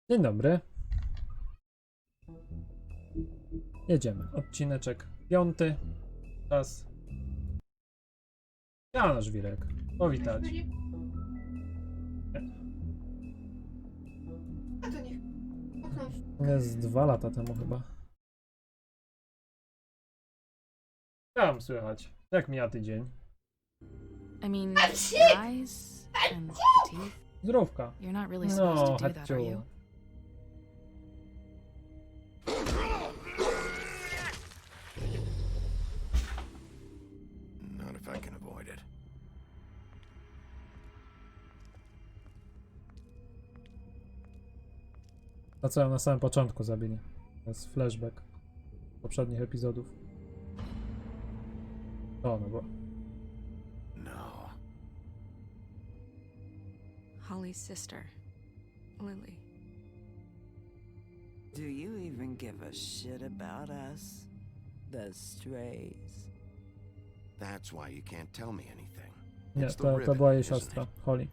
Dzień dobry. Jedziemy. Odcineczek 5. Czas. Ja nasz Wirek. Powitać. A to niech. Jest 2 lata temu chyba. Co tam słychać? Jak mija tydzień? I mean, your eyes and the teeth. Zdrówka. You're not really supposed No, to do that, are Hejo. you? Not if I can avoid it. To co ją na samym początku zabili. To jest flashback poprzednich epizodów. O, no bo. No. Holly's sister, Lily. Do you even give a shit about us? The strays. That's why you can't tell me anything. Nie, It's the to ribbon, była jej isn't siostra, it? Holly.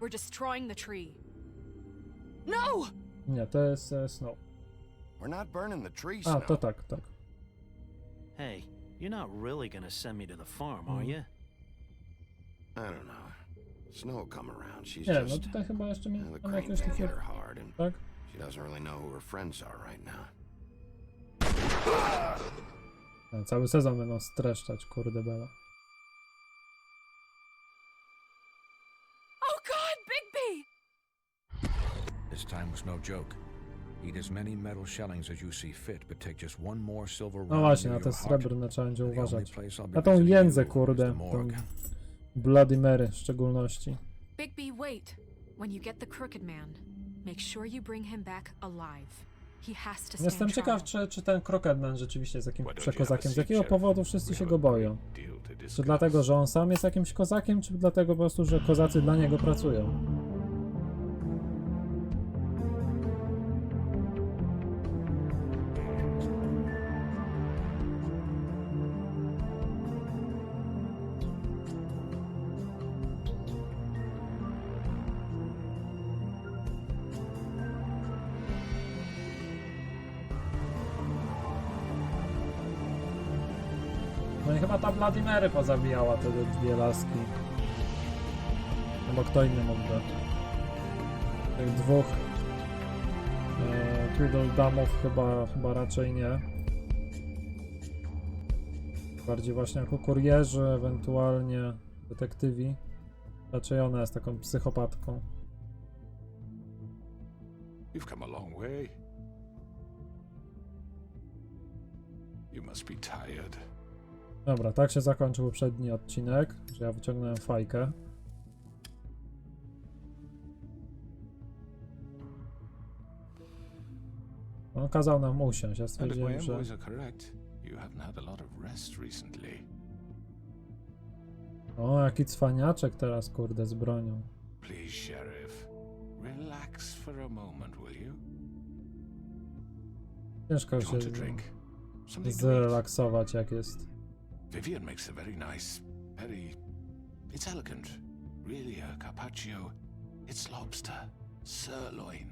We're destroying the tree. No! Nie, to jest Snow. We're not burning the tree, A, Snow. to tak, tak. Hey, you're not really gonna send me to the farm, are you? I don't know. Snow will come around. She's Nie, no just tutaj chyba jeszcze the mam cranes jakieś have takie... hit her hard, and Tak? she doesn't really know who her friends are right now. No, cały sezon będą streszczać, kurde bela. Oh God, Bigby! This time was no joke. Eat as many metal shellings as you see fit, but take just one more silver round No właśnie, na near te your heart. srebrne trzeba będzie The only uważać. place I'll be Na tą visiting jędzę, you is kurde, the tą morgue. Bloody Mary w szczególności. Bigby, wait. When you get the Crooked Man, make sure you bring him back alive. He has to stand Jestem ciekaw, trial. czy ten Crooked rzeczywiście jest jakimś przekozakiem. Z jakiego powodu wszyscy się go boją? Czy dlatego, że on sam jest jakimś kozakiem, czy dlatego po prostu, że kozacy dla niego pracują? No i chyba ta Bloody Mary pozabijała te dwie laski. Albo kto inny mógłby. Tych dwóch Tweedledumów chyba raczej nie. Bardziej właśnie jako kurierzy, ewentualnie detektywi. Raczej ona jest taką psychopatką. You've come a long way. You must be tired. Dobra, tak się zakończył poprzedni odcinek, że ja wyciągnąłem fajkę. On kazał nam usiąść, ja And if my stwierdziłem, że... envoys are correct, you haven't had a lot of rest recently. O, jaki cwaniaczek teraz, kurde, z bronią. Please, Sheriff, relax for a moment, will you? Ciężko Do you się want to drink? Something to eat? zrelaksować, jak jest. Vivian makes a very nice, it's elegant. Really a carpaccio. It's lobster, sirloin.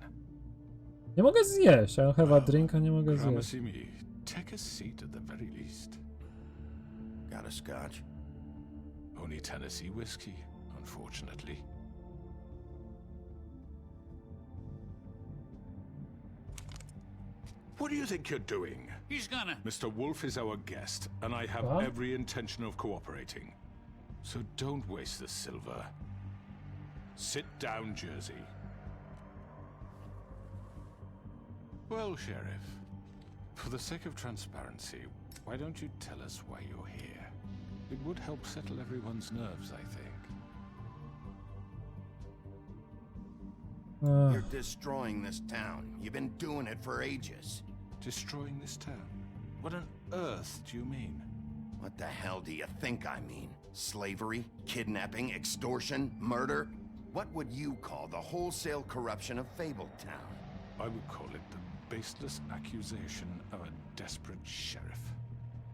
Nie mogę zjeść, I have a drink, a nie mogę zjeść. Promise me, take a seat at the very least. Got a scotch? Only Tennessee whiskey, unfortunately. What do you think you're doing? He's gonna. Mr. Wolf is our guest, and I have What? every intention of cooperating. So don't waste the silver. Sit down, Jersey. Well, Sheriff, for the sake of transparency, why don't you tell us why you're here? It would help settle everyone's nerves, I think. You're destroying this town. You've been doing it for ages. Destroying this town? What on earth do you mean? What the hell do you think I mean? Slavery, kidnapping, extortion, murder? What would you call the wholesale corruption of Fabletown? I would call it the baseless accusation of a desperate sheriff.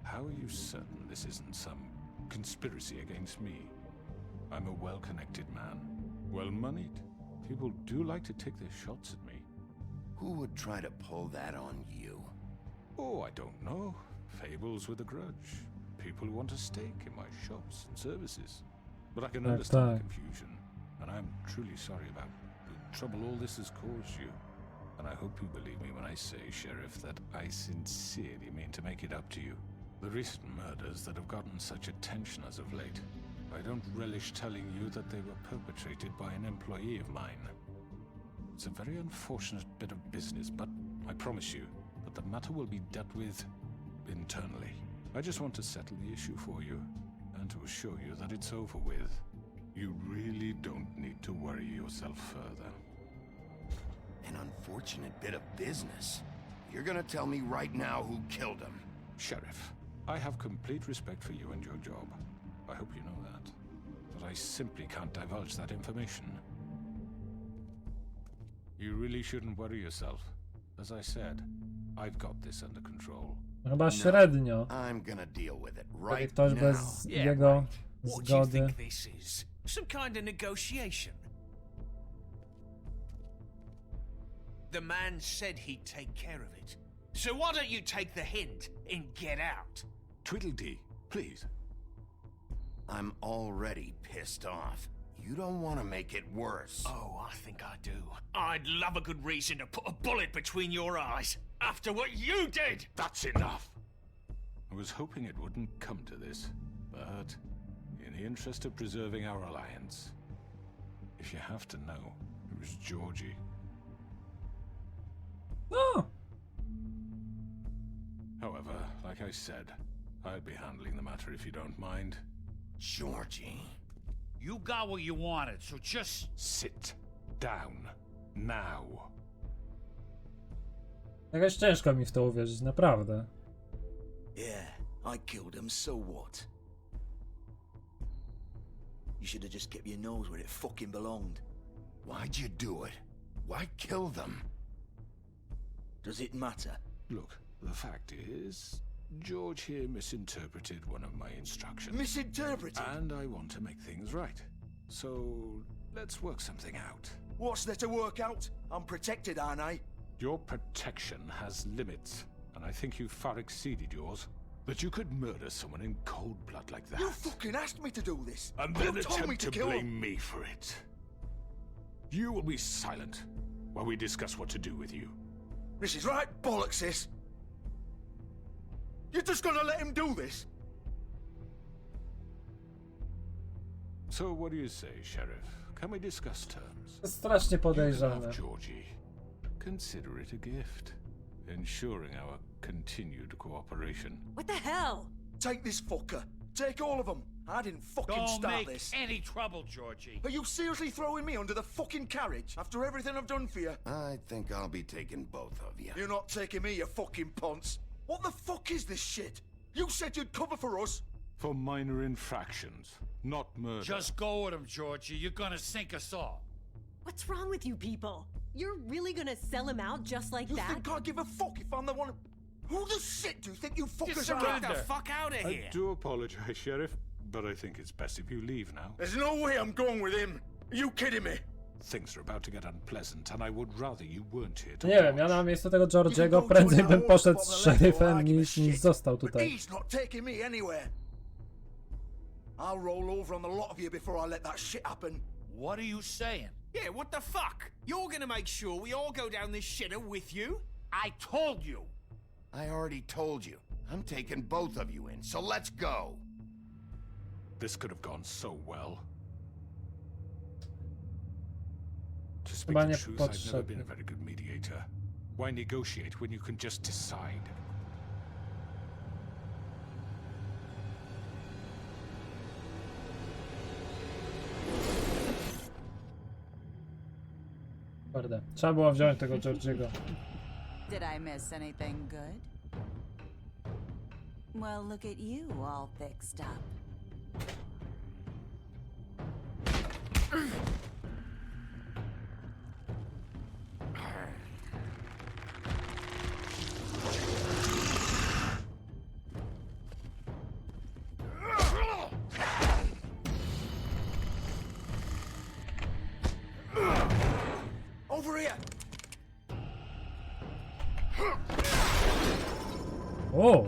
How are you certain this isn't some conspiracy against me? I'm a well-connected man, well-moneyed. People do like to take their shots at me. Who would try to pull that on you? Oh, I don't know. Fables with a grudge. People who want a stake in my shops and services. But I can understand the confusion, and I'm truly sorry about the trouble all this has caused you. And I hope you believe me when I say, Sheriff, that I sincerely mean to make it up to you. The recent murders that have gotten such attention as of late, I don't relish telling you that they were perpetrated by an employee of mine. It's a very unfortunate bit of business, but I promise you that the matter will be dealt with internally. I just want to settle the issue for you, and to assure you that it's over with. You really don't need to worry yourself further. An unfortunate bit of business. You're gonna tell me right now who killed him. Sheriff, I have complete respect for you and your job. I hope you know that. But I simply can't divulge that information. You really shouldn't worry yourself. As I said, I've got this under control. Chyba średnio. I'm gonna deal with it Taki right ktoś now. bez jego What do you zgody. think this is? Some kind of negotiation? The man said he'd take care of it. So why don't you take the hint and get out? Tweedledee, please. I'm already pissed off. You don't want to make it worse. Oh, I think I do. I'd love a good reason to put a bullet between your eyes after what you did! That's enough! I was hoping it wouldn't come to this, but in the interest of preserving our alliance, if you have to know, it was Georgie. No! However, like I said, I'll be handling the matter if you don't mind. Georgie. You got what you wanted, so just... Sit down. Now. Jakoś ciężko mi w to uwierzyć, naprawdę. Yeah, I killed him, so what? You should have just kept your nose where it fucking belonged. Why'd you do it? Why kill them? Does it matter? Look, the fact is, George here misinterpreted one of my instructions. Misinterpreted? And I want to make things right. So, let's work something out. What's there to work out? I'm protected, aren't I? Your protection has limits, and I think you've far exceeded yours. That you could murder someone in cold blood like that. You fucking asked me to do this! And then you told me attempt to kill blame him. me for it. You will be silent while we discuss what to do with you. This is right bollocks, this! You're just gonna let him do this? So what do you say, Sheriff? Can we discuss terms? To jest strasznie You can podejrzane. have Georgie. Consider it a gift, ensuring our continued cooperation. What the hell? Take this fucker. Take all of them. I didn't fucking Don't start make this. any trouble, Georgie. Are you seriously throwing me under the fucking carriage after everything I've done for you? I think I'll be taking both of you. You're not taking me, you fucking ponce. What the fuck is this shit? You said you'd cover for us. For minor infractions, not murder. Just go with him, Georgie. You're gonna sink us all. What's wrong with you people? You're really gonna sell him out just like You that? think I give a fuck if I'm the one? Who the shit do you think you fuckers are? Get the fuck out of I here. do apologize, Sheriff, but I think it's best if you leave now. There's no way I'm going with him. Are you kidding me? Things are about to get unpleasant, and I would rather you weren't here to Nie wiem, ja watch. na miejscu tego Georgiego prędzej bym poszedł z szeryfem niż został But tutaj. he's not taking me anywhere. I'll roll over on the lot of you before I let that shit happen. What are you saying? Yeah, what the fuck? You're gonna make sure we all go down this shitter with you? I told you. I already told you. I'm taking both of you in, so let's go. This could have gone so well. To speak Chyba the nie truth, I've never been potrzebny. a very good mediator. Why negotiate when you can just decide? Kurde, trzeba było wziąć tego Georgiego. Did I miss anything good? Well, look at you all fixed up. over here. O!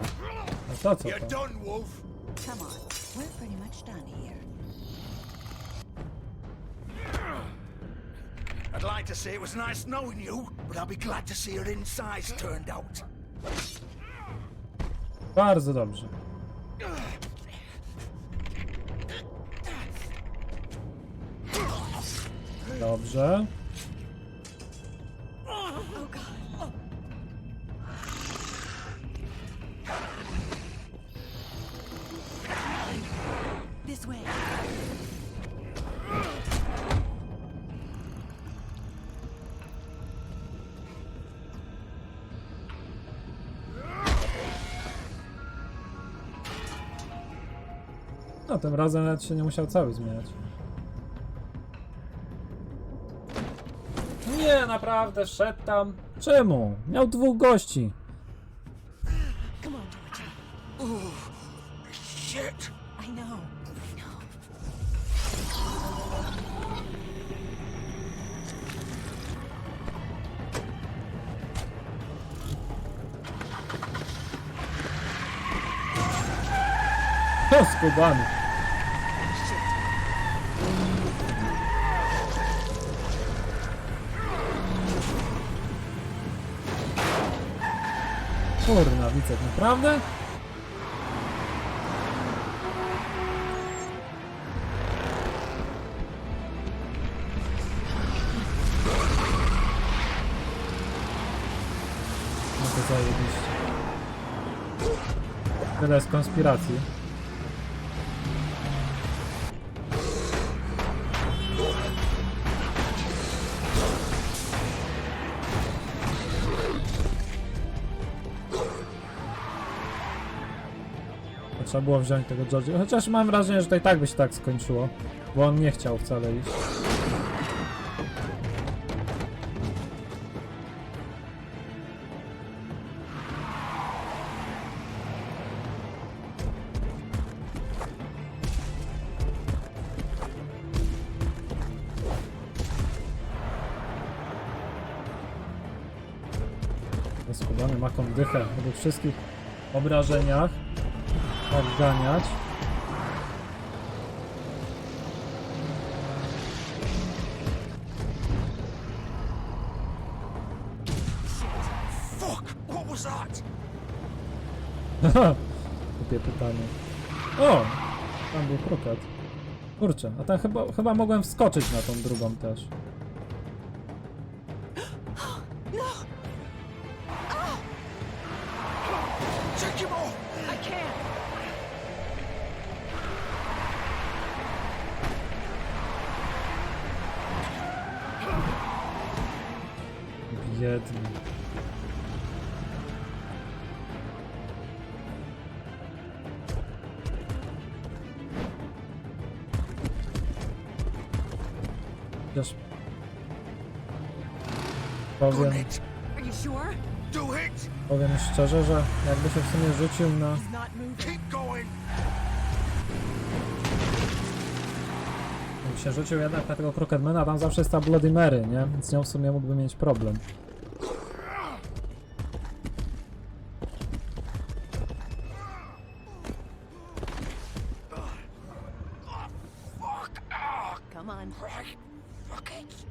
A to co You're to? done, Wolf. Come on, we're pretty much done here. I'd like to say it was nice knowing you, but I'll be glad to see your insides turned out. Bardzo dobrze. Dobrze. This way. No, tym razem nawet się nie musiał cały zmieniać. Nie, naprawdę, szedł tam. Czemu? Miał 2 gości. Come on, Georgie. Oh, shit. I know. O, skubany. Kurna, Wicek, naprawdę? No to zajebiście. Tyle z konspiracji. Trzeba było wziąć tego George'a, chociaż mam wrażenie, że to i tak by się tak skończyło, bo on nie chciał wcale iść. Skubany ma dychę po tych wszystkich obrażeniach. Odganiać. Fuck, what was that? Głupie pytanie. O! Tam był kroket. Kurczę, a tam chyba mogłem wskoczyć na tą drugą też. Take him off. I can't. Biedny. Chociaż powiem, Are you sure? Do it. powiem szczerze, że jakby się w sumie rzucił na... He's not moving. Keep going. Jakby się rzucił jednak na tego Crookedmana, tam zawsze jest ta Bloody Mary, nie? Więc z nią w sumie mógłby mieć problem. Come on. Right. Fuck it.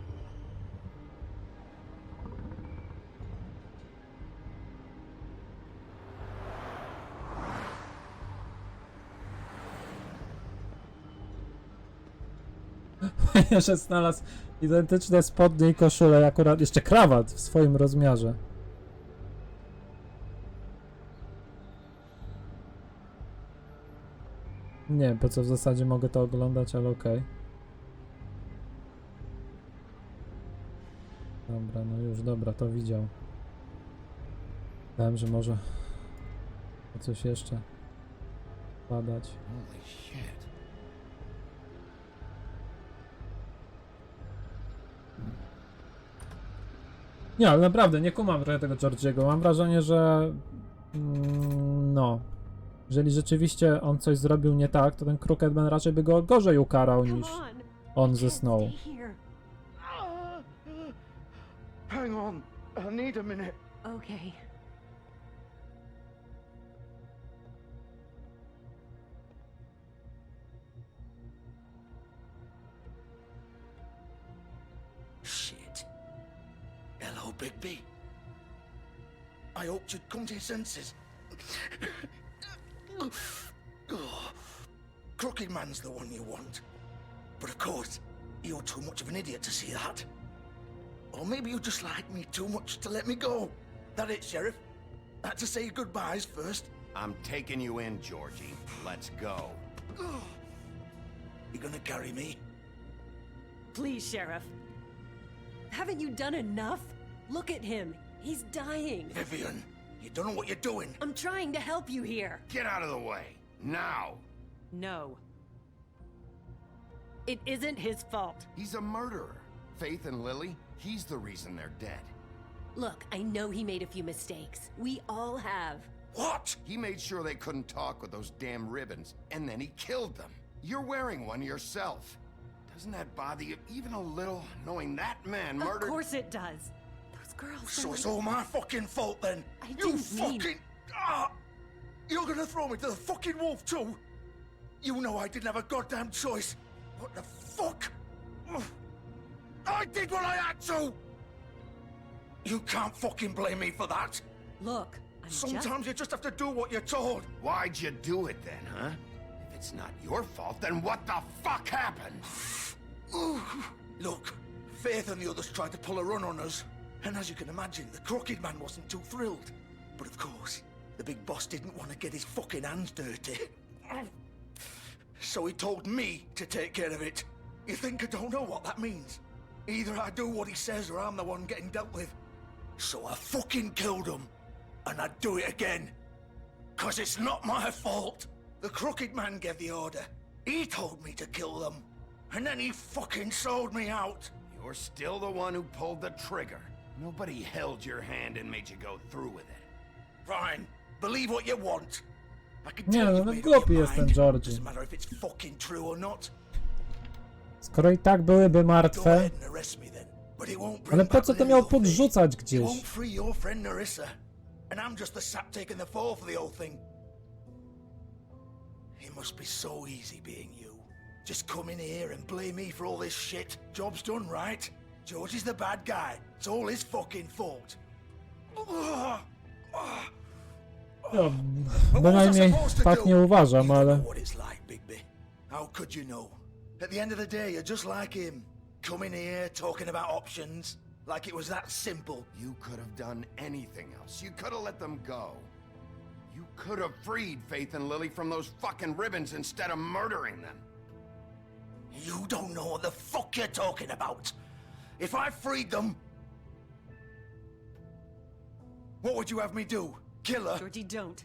Że znalazł identyczne spodnie i koszulę, i akurat jeszcze krawat w swoim rozmiarze. Nie wiem, po co w zasadzie mogę to oglądać, ale okej. Dobra, no już, dobra, to widział. Myślałem, że może o coś jeszcze padać. Holy shit. Nie, ale naprawdę nie kumam trochę tego Georgiego. Mam wrażenie, że no, jeżeli rzeczywiście on coś zrobił nie tak, to ten Crookedman raczej by go gorzej ukarał niż on ze Snow. Hang on. I need a minute. Okay. Shit. Hello, Bigby. I hoped you'd come to your senses. Oh, Crooked Man's the one you want. But of course, you're too much of an idiot to see that. Or maybe you just like me too much to let me go. That it, Sheriff? I had to say goodbyes first. I'm taking you in, Georgie. Let's go. You gonna carry me? Please, Sheriff. Haven't you done enough? Look at him. He's dying. Vivian, you don't know what you're doing. I'm trying to help you here. Get out of the way. Now. No. It isn't his fault. He's a murderer. Faith and Lily, he's the reason they're dead. Look, I know he made a few mistakes. We all have. What? He made sure they couldn't talk with those damn ribbons, and then he killed them. You're wearing one yourself. Doesn't that bother you even a little, knowing that man murdered— Of course it does. Those girls— So it's all my fucking fault then? I You didn't mean— fucking— You're gonna throw me to the fucking wolf too? You know I didn't have a goddamn choice. What the fuck? I did what I had to! You can't fucking blame me for that. Look, Sometimes you just have to do what you're told. Why'd you do it then, huh? If it's not your fault, then what the fuck happened? Look, Faith and the others tried to pull a run on us. And as you can imagine, the Crooked Man wasn't too thrilled. But of course, the big boss didn't want to get his fucking hands dirty. So he told me to take care of it. You think I don't know what that means? Either I do what he says or I'm the one getting dealt with. So I fucking killed him. And I'd do it again. 'Cause it's not my fault. The Crooked Man gave the order. He told me to kill them. And then he fucking sold me out. You're still the one who pulled the trigger. Nobody held your hand and made you go through with it. Fine. Believe what you want. I can Nie, tell no, you no made up głupi your jest ten mind. Georgie. Doesn't matter if it's fucking true or not. Skoro i tak byłyby Go martwe, ahead and arrest me then. But it won't bring ale po back co to the miał little thing. podrzucać It gdzieś? won't free your friend Narissa. And I'm just the sap taking the fall for the whole thing. It must be so easy being you. Just come in here and blame me for all this shit. Job's done, right? George is the bad guy. It's all his fucking fault. Ja, bynajmniej tak nie uważam, You don't ale... know what it's like, Bigby. How could you know? At the end of the day, you're just like him. Coming here, talking about options, like it was that simple. You could have done anything else. You could have let them go. You could have freed Faith and Lily from those fucking ribbons instead of murdering them. You don't know what the fuck you're talking about. If I freed them, what would you have me do? Kill her? Georgie, don't.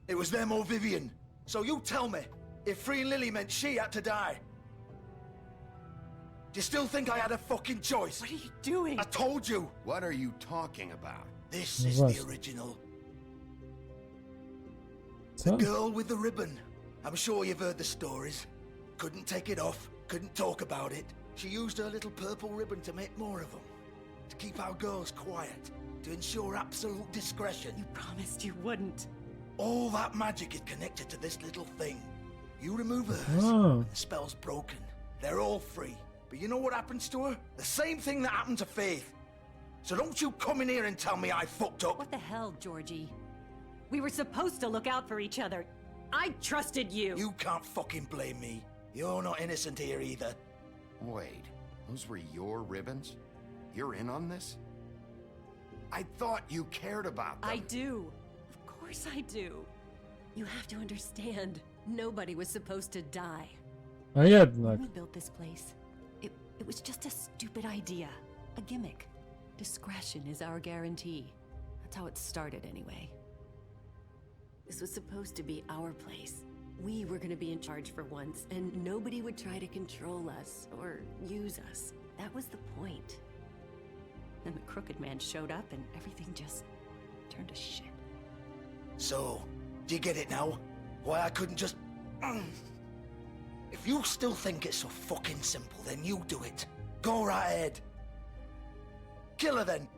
It was them or Vivian. So you tell me, if freeing Lily meant she had to die, do you still think I had a fucking choice? What are you doing? I told you. What are you talking about? This is What? the original. Co? The girl with the ribbon. I'm sure you've heard the stories. Couldn't take it off, couldn't talk about it. She used her little purple ribbon to make more of them. To keep our girls quiet. To ensure absolute discretion. You promised you wouldn't. All that magic is connected to this little thing. You remove hers, Oh. and the spell's broken. They're all free. But you know what happens to her? The same thing that happened to Faith. So don't you come in here and tell me I fucked up. What the hell, Georgie? We were supposed to look out for each other. I trusted you. You can't fucking blame me. You're not innocent here either. Wait, those were your ribbons? You're in on this? I thought you cared about them. I do. Of course I do. You have to understand. Nobody was supposed to die. A jednak. When we built this place, it was just a stupid idea. A gimmick. Discretion is our guarantee. That's how it started anyway. This was supposed to be our place. We were gonna be in charge for once, and nobody would try to control us or use us. That was the point. Then the Crooked Man showed up and everything just turned to shit. So, do you get it now? Why I couldn't just... If you still think it's so fucking simple, then you do it. Go right ahead. Kill her then.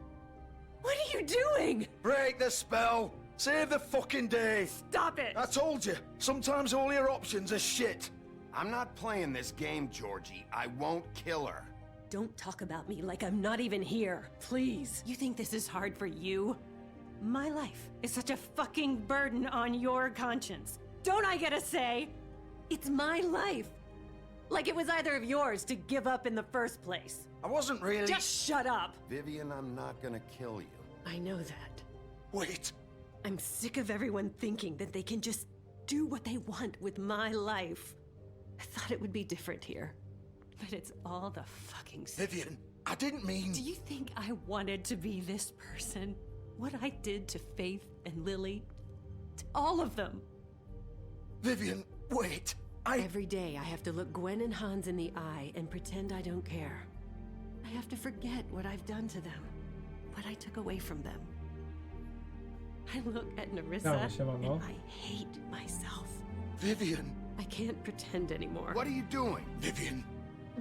What are you doing? Break the spell. Save the fucking day. Stop it! I told you, sometimes all your options are shit. I'm not playing this game, Georgie. I won't kill her. Don't talk about me like I'm not even here, please. You think this is hard for you? My life is such a fucking burden on your conscience. Don't I get a say? It's my life. Like it was either of yours to give up in the first place. I wasn't really... Just shut up. Vivian, I'm not gonna kill you. I know that. Wait. I'm sick of everyone thinking that they can just do what they want with my life. I thought it would be different here. But it's all the fucking same. Vivian, I didn't mean... Do you think I wanted to be this person? What I did to Faith and Lily? To all of them? Vivian, wait. Every day I have to look Gwen and Hans in the eye and pretend I don't care. I have to forget what I've done to them. What I took away from them. I look at Nerissa and I hate myself. Vivian. I can't pretend anymore. What are you doing? Vivian,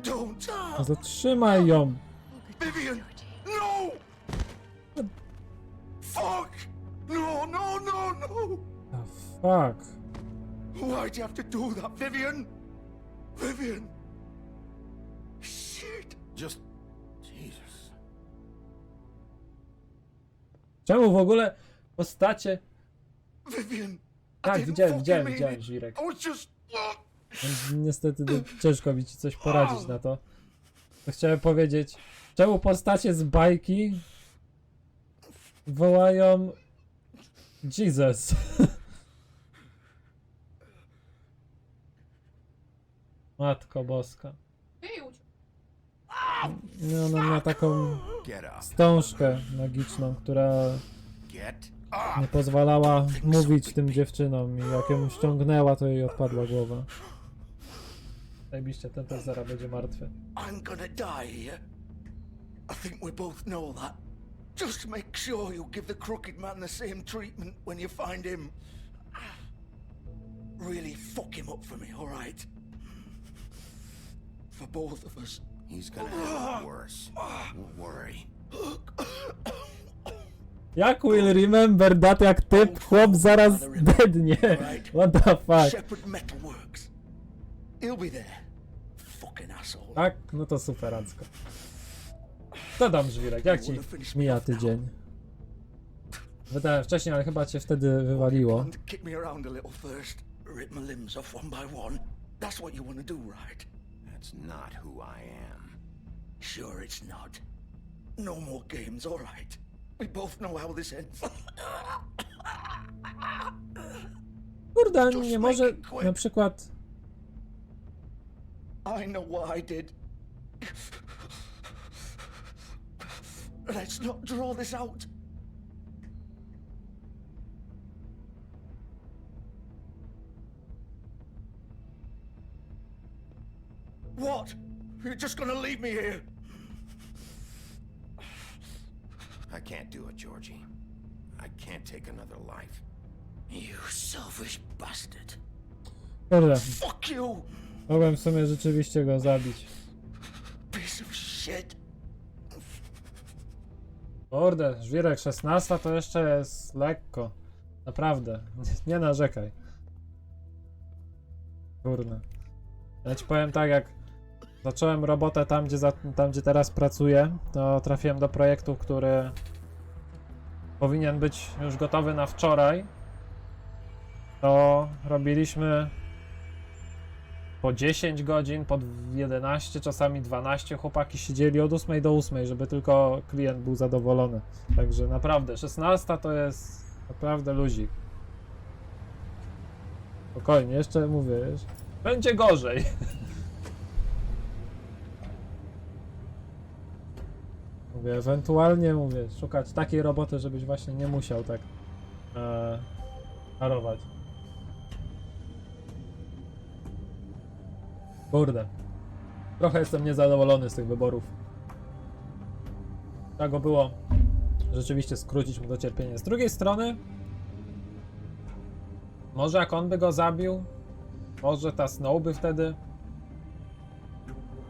don't. Zatrzymaj ją. Vivian, no! Fuck! No, no, no, no! Oh, fuck. Why'd you have to do that, Vivian? Vivian! Shit! Just... Jesus. Czemu w ogóle postacie... Vivian! Tak, widziałem, Żwirek. Niestety ciężko mi ci coś poradzić na to. To chciałem powiedzieć, czemu postacie z bajki wołają Jesus. Matko Boska. No, ona ma taką wstążkę magiczną, która nie pozwalała mówić tym dziewczynom i jak ją ściągnęła, to jej odpadła głowa. Zajebiście, ten też zaraz będzie martwy. I'm gonna die here. I think we both know that. Just make sure you give the crooked man the same treatment when you find him. Really fuck him up for me, alright? For both of us. He's gonna have it worse. Don't worry. Jak will remember that, jak typ chłop zaraz dednie? What the fuck? Shepherd Metalworks. He'll be there. Fucking asshole. Tak? No to superancko. Co tam, Żwirek? Jak ci mija tydzień? Wydałem wcześniej, ale chyba cię wtedy wywaliło. Kick me around a little first. Rip my limbs off one by one. That's what you want to do, right? That's not who I am. Sure it's not. No more games, all right. We both know how this ends. Kurde, nie może na przykład... I know what I did. Let's not draw this out. What? You're just gonna leave me here? I can't do it, Georgie. I can't take another life. You selfish bastard. Kurde. Fuck you! Mogłem w sumie rzeczywiście go zabić. Piece of shit. Kurde, Żwirek, 16 to jeszcze jest lekko. Naprawdę. Nie narzekaj. Kurde. Ja ci powiem tak, jak zacząłem robotę tam, gdzie teraz pracuję, to trafiłem do projektu, który powinien być już gotowy na wczoraj. To robiliśmy po 10 godzin, po 11, czasami 12. Chłopaki siedzieli od 8 do 8, żeby tylko klient był zadowolony. Także naprawdę, 16 to jest naprawdę luzik. Spokojnie, jeszcze mówię, będzie gorzej. Mówię, ewentualnie szukać takiej roboty, żebyś właśnie nie musiał tak harować. Kurde. Trochę jestem niezadowolony z tych wyborów. Tak go było rzeczywiście skrócić mu to cierpienie. Z drugiej strony, może jak on by go zabił, może ta Snow by wtedy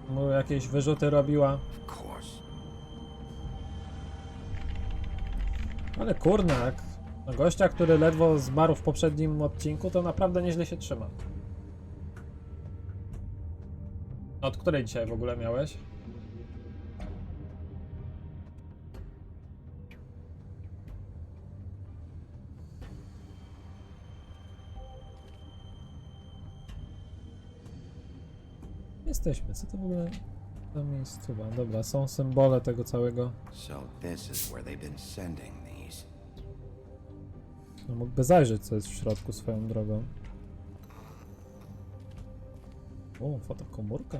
mu jakieś wyrzuty robiła. Of course. Ale kurna, jak na gościa, który ledwo zmarł w poprzednim odcinku, to naprawdę nieźle się trzyma. Od której dzisiaj w ogóle miałeś? Jesteśmy, co to w ogóle za miejscowa? Dobra, są symbole tego całego. So this is where they've been sending these. No, mógłby zajrzeć, co jest w środku swoją drogą. O, fotokomórka.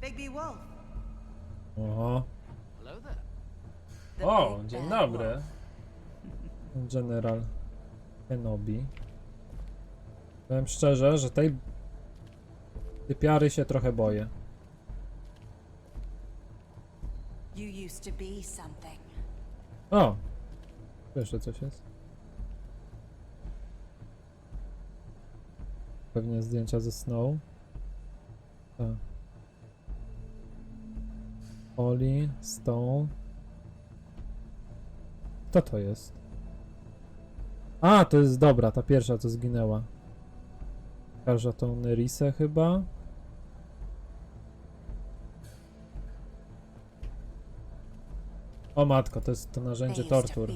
Bigby Wolf. Oho. Hello there. O, dzień dobry. General Kenobi. Powiem szczerze, że tej typiary się trochę boję. You used to be something. O! Jeszcze coś jest. Pewnie zdjęcia ze Snow. Tak. Oli, Stone. Kto to jest? A, to jest dobra, ta pierwsza co zginęła. Pokażę tą Nerisę chyba. O matko, to jest to narzędzie tortur.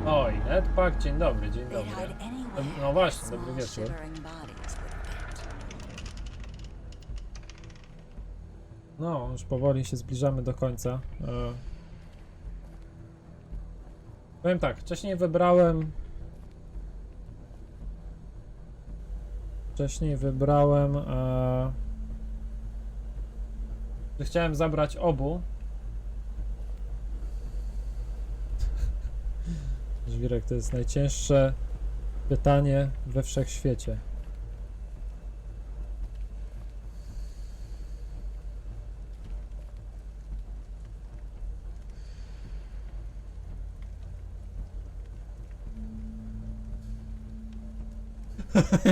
Oj, Edpak, dzień dobry, dzień dobry. No właśnie, dobry wieczór. No, już powoli się zbliżamy do końca. Powiem tak, wcześniej wybrałem... że chciałem zabrać obu. Żwirek, to jest najcięższe pytanie we wszechświecie.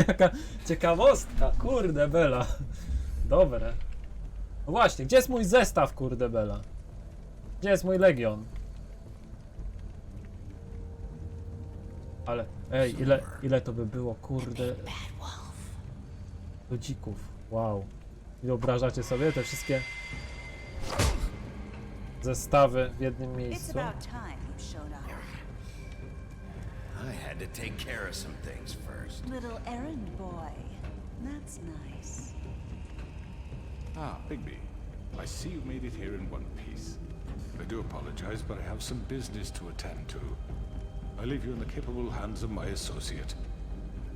Jaka ciekawostka, kurde bela. Dobre. No właśnie, gdzie jest mój zestaw, kurde bela? Gdzie jest mój legion? Ale, ej, ile to by było, kurde, ludzików. Wow. I wyobrażacie sobie te wszystkie zestawy w jednym miejscu? I had to take care of some things first. Little errand boy. That's nice. Ah, Bigby. I see you made it here in one piece. I do apologize, but I have some business to attend to. I leave you in the capable hands of my associate.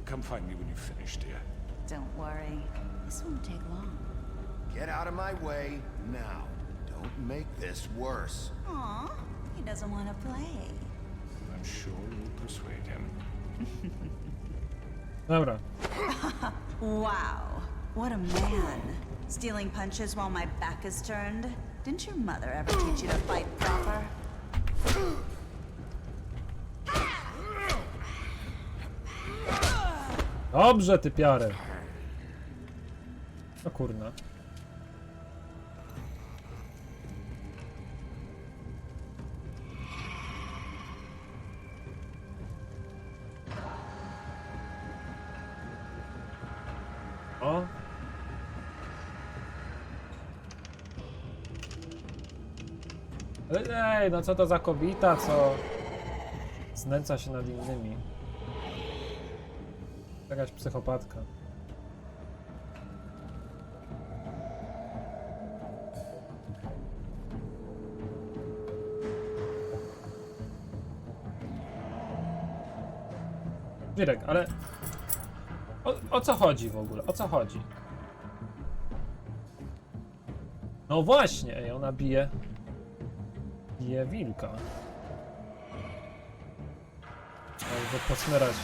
Come find me when you've finished, dear. Don't worry. This won't take long. Get out of my way now. Don't make this worse. Aw, he doesn't want to play. I'm sure you'll persuade him. Dobra. Wow, what a man. Stealing punches while my back is turned. Didn't your mother ever teach you to fight proper? Dobrze, ty piarę. O kurna. O. Ej, no co to za kobieta, co znęca się nad innymi. Jakaś psychopatka. Żwirek, ale o co chodzi w ogóle? O co chodzi? No właśnie, ej, ona bije wilka. Jakby posmyrać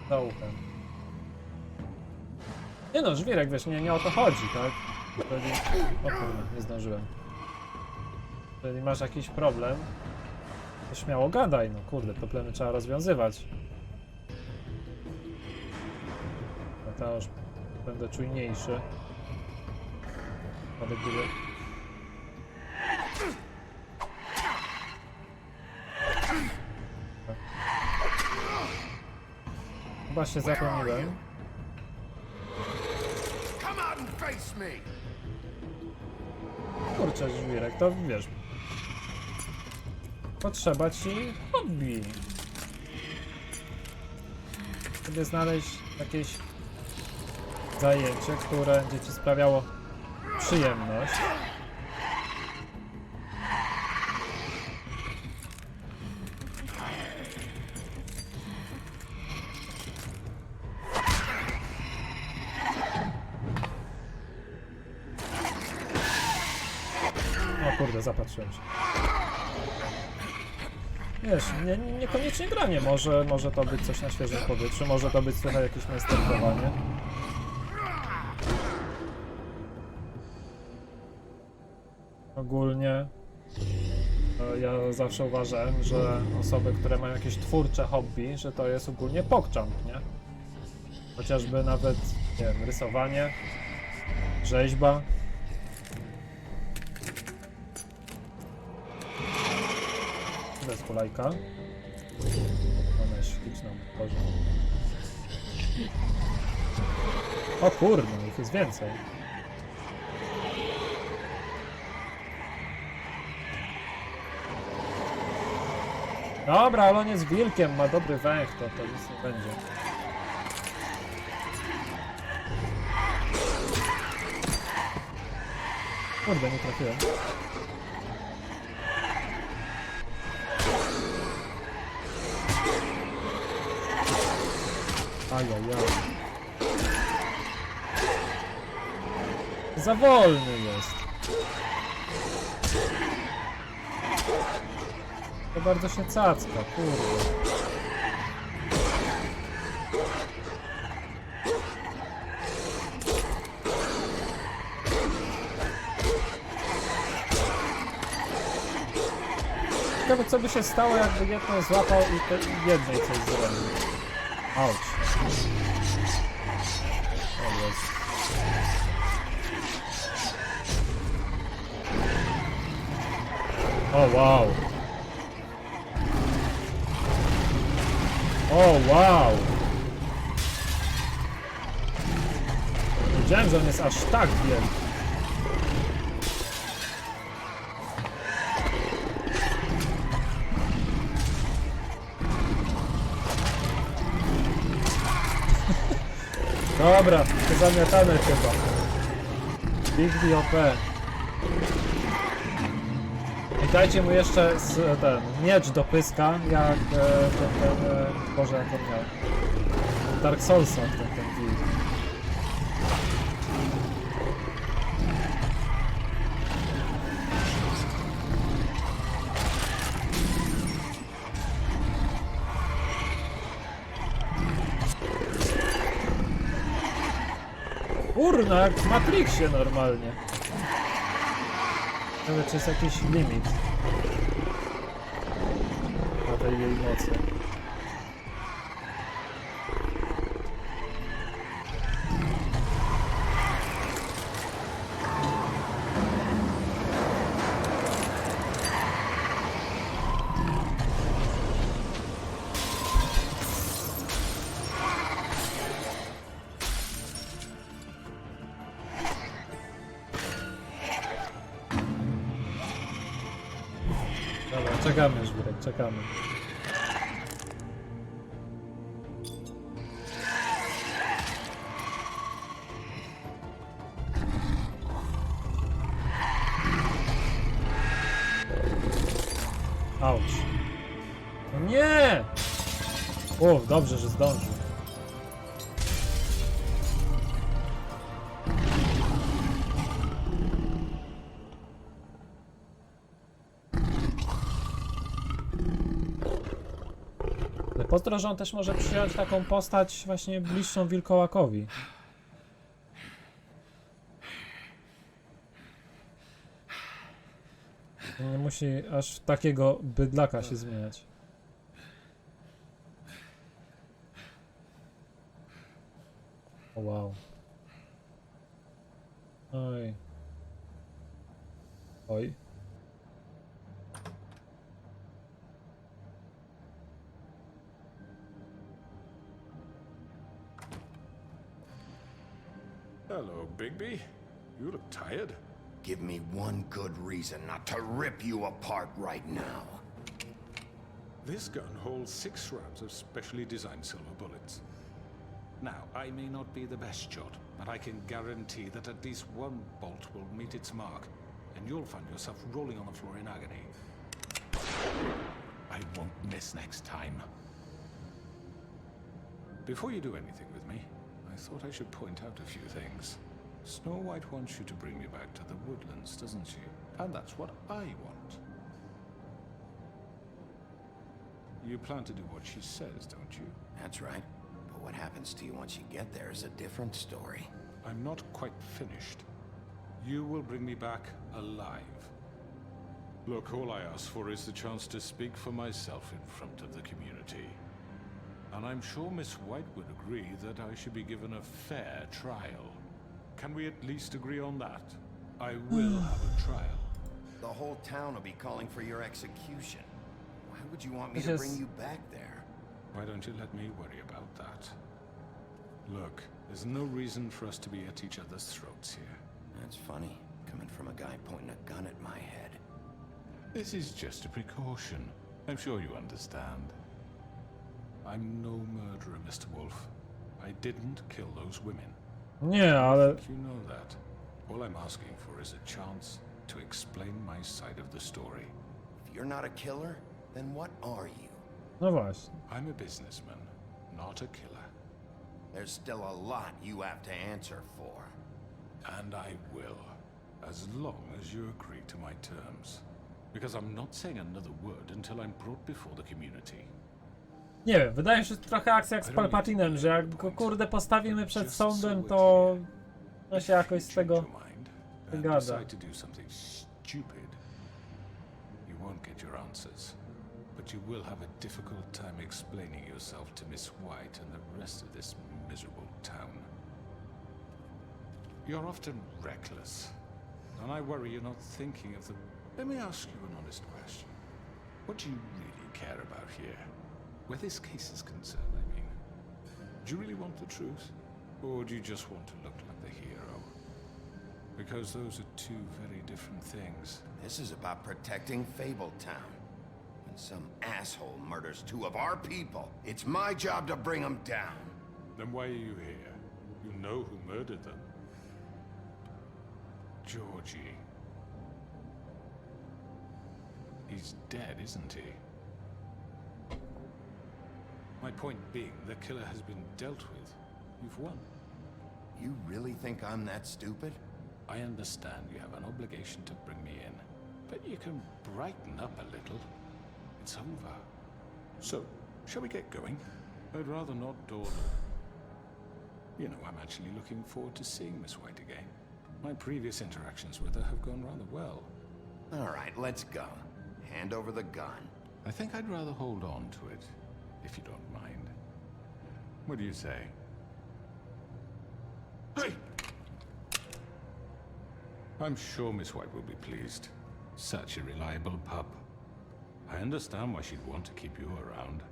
za uchem. Nie no, Żwirek, wiesz, nie o to chodzi, tak? Jeżeli... O kurde, nie zdążyłem. Jeżeli masz jakiś problem, To śmiało gadaj, no kurde, problemy trzeba rozwiązywać. No to już będę czujniejszy. Gdyby... Chyba się zapomniałem. Kurczę, żwirek, to wiesz. Potrzeba ci hobby. Żeby znaleźć jakieś zajęcie, które będzie ci sprawiało przyjemność. O kurde, zapatrzyłem się. Wiesz, niekoniecznie granie, może to być coś na świeżym powietrzu, może to być trochę jakieś majsterkowanie. Ogólnie ja zawsze uważałem, że osoby, które mają jakieś twórcze hobby, że to jest ogólnie pokczamp, nie? Chociażby nawet, nie wiem, rysowanie, rzeźba. To jest hulajka. Ona jest śliczna, Boże. O kurde, ich jest więcej. Dobra, ale on jest wilkiem, ma dobry węch, to nic nie będzie. Kurde, nie trafiłem. Ajajaj. Za wolny jest. To bardzo się cacka, kurde. Ciekawe, co by się stało, jakby jedno złapał i jednej coś zrobił. Auć. O jest. O wow. O wow. Nie wiedziałem, że on jest aż tak wielki. Dobra, to zamiatane chyba. Big OP. I dajcie mu jeszcze ten miecz do pyska, jak Boże, jak on miał. W Dark Soulsach ten wilk. Kurna, jak w Matrixie normalnie. Nie wiem, czy jest jakiś limit na tej jej mocy. Dobra, czekamy, żwirek, czekamy. Auć. No nie! O, dobrze, że zdążył. Pozdro, że on też może przyjąć taką postać właśnie bliższą wilkołakowi. Nie musi aż w takiego bydlaka się zmieniać. O wow. Oj. Oj. Hello, Bigby. You look tired. Give me one good reason not to rip you apart right now. This gun holds 6 rounds of specially designed silver bullets. Now, I may not be the best shot, but I can guarantee that at least one bolt will meet its mark, and you'll find yourself rolling on the floor in agony. I won't miss next time. Before you do anything with me, I thought I should point out a few things. Snow White wants you to bring me back to the woodlands, doesn't she? And that's what I want. You plan to do what she says, don't you? That's right. But what happens to you once you get there is a different story. I'm not quite finished. You will bring me back alive. Look, all I ask for is the chance to speak for myself in front of the community. And I'm sure Miss White would agree that I should be given a fair trial. Can we at least agree on that? I will have a trial. The whole town will be calling for your execution. Why would you want me to bring you back there? Why don't you let me worry about that? Look, there's no reason for us to be at each other's throats here. That's funny, coming from a guy pointing a gun at my head. This is just a precaution. I'm sure you understand. I'm no murderer, Mr. Wolf. I didn't kill those women. Nie, ale... You know that. All I'm asking for is a chance to explain my side of the story. If you're not a killer, then what are you? No właśnie. I'm a businessman, not a killer. There's still a lot you have to answer for. And I will, as long as you agree to my terms. Because I'm not saying another word until I'm brought before the community. Nie wiem, wydaje mi się, że trochę akcja jak z Palpatinem, że jak go kurde postawimy przed sądem, to no się jakoś z tego wygada. You won't get your answers, but you will have a difficult time explaining yourself to Miss White and the rest of this miserable town. You're often reckless, and I worry you're not thinking of the... Let me ask you an honest question. What do you really care about here? Where this case is concerned, I mean. Do you really want the truth? Or do you just want to look like the hero? Because those are two very different things. This is about protecting Fabletown. When some asshole murders 2 of our people, it's my job to bring them down. Then why are you here? You know who murdered them. Georgie. He's dead, isn't he? My point being, the killer has been dealt with. You've won. You really think I'm that stupid? I understand you have an obligation to bring me in, but you can brighten up a little. It's over. So, shall we get going? I'd rather not dawdle. You know, I'm actually looking forward to seeing Miss White again. My previous interactions with her have gone rather well. All right, let's go. Hand over the gun. I think I'd rather hold on to it, if you don't mind. What do you say? Hey! I'm sure Miss White will be pleased. Such a reliable pup. I understand why she'd want to keep you around.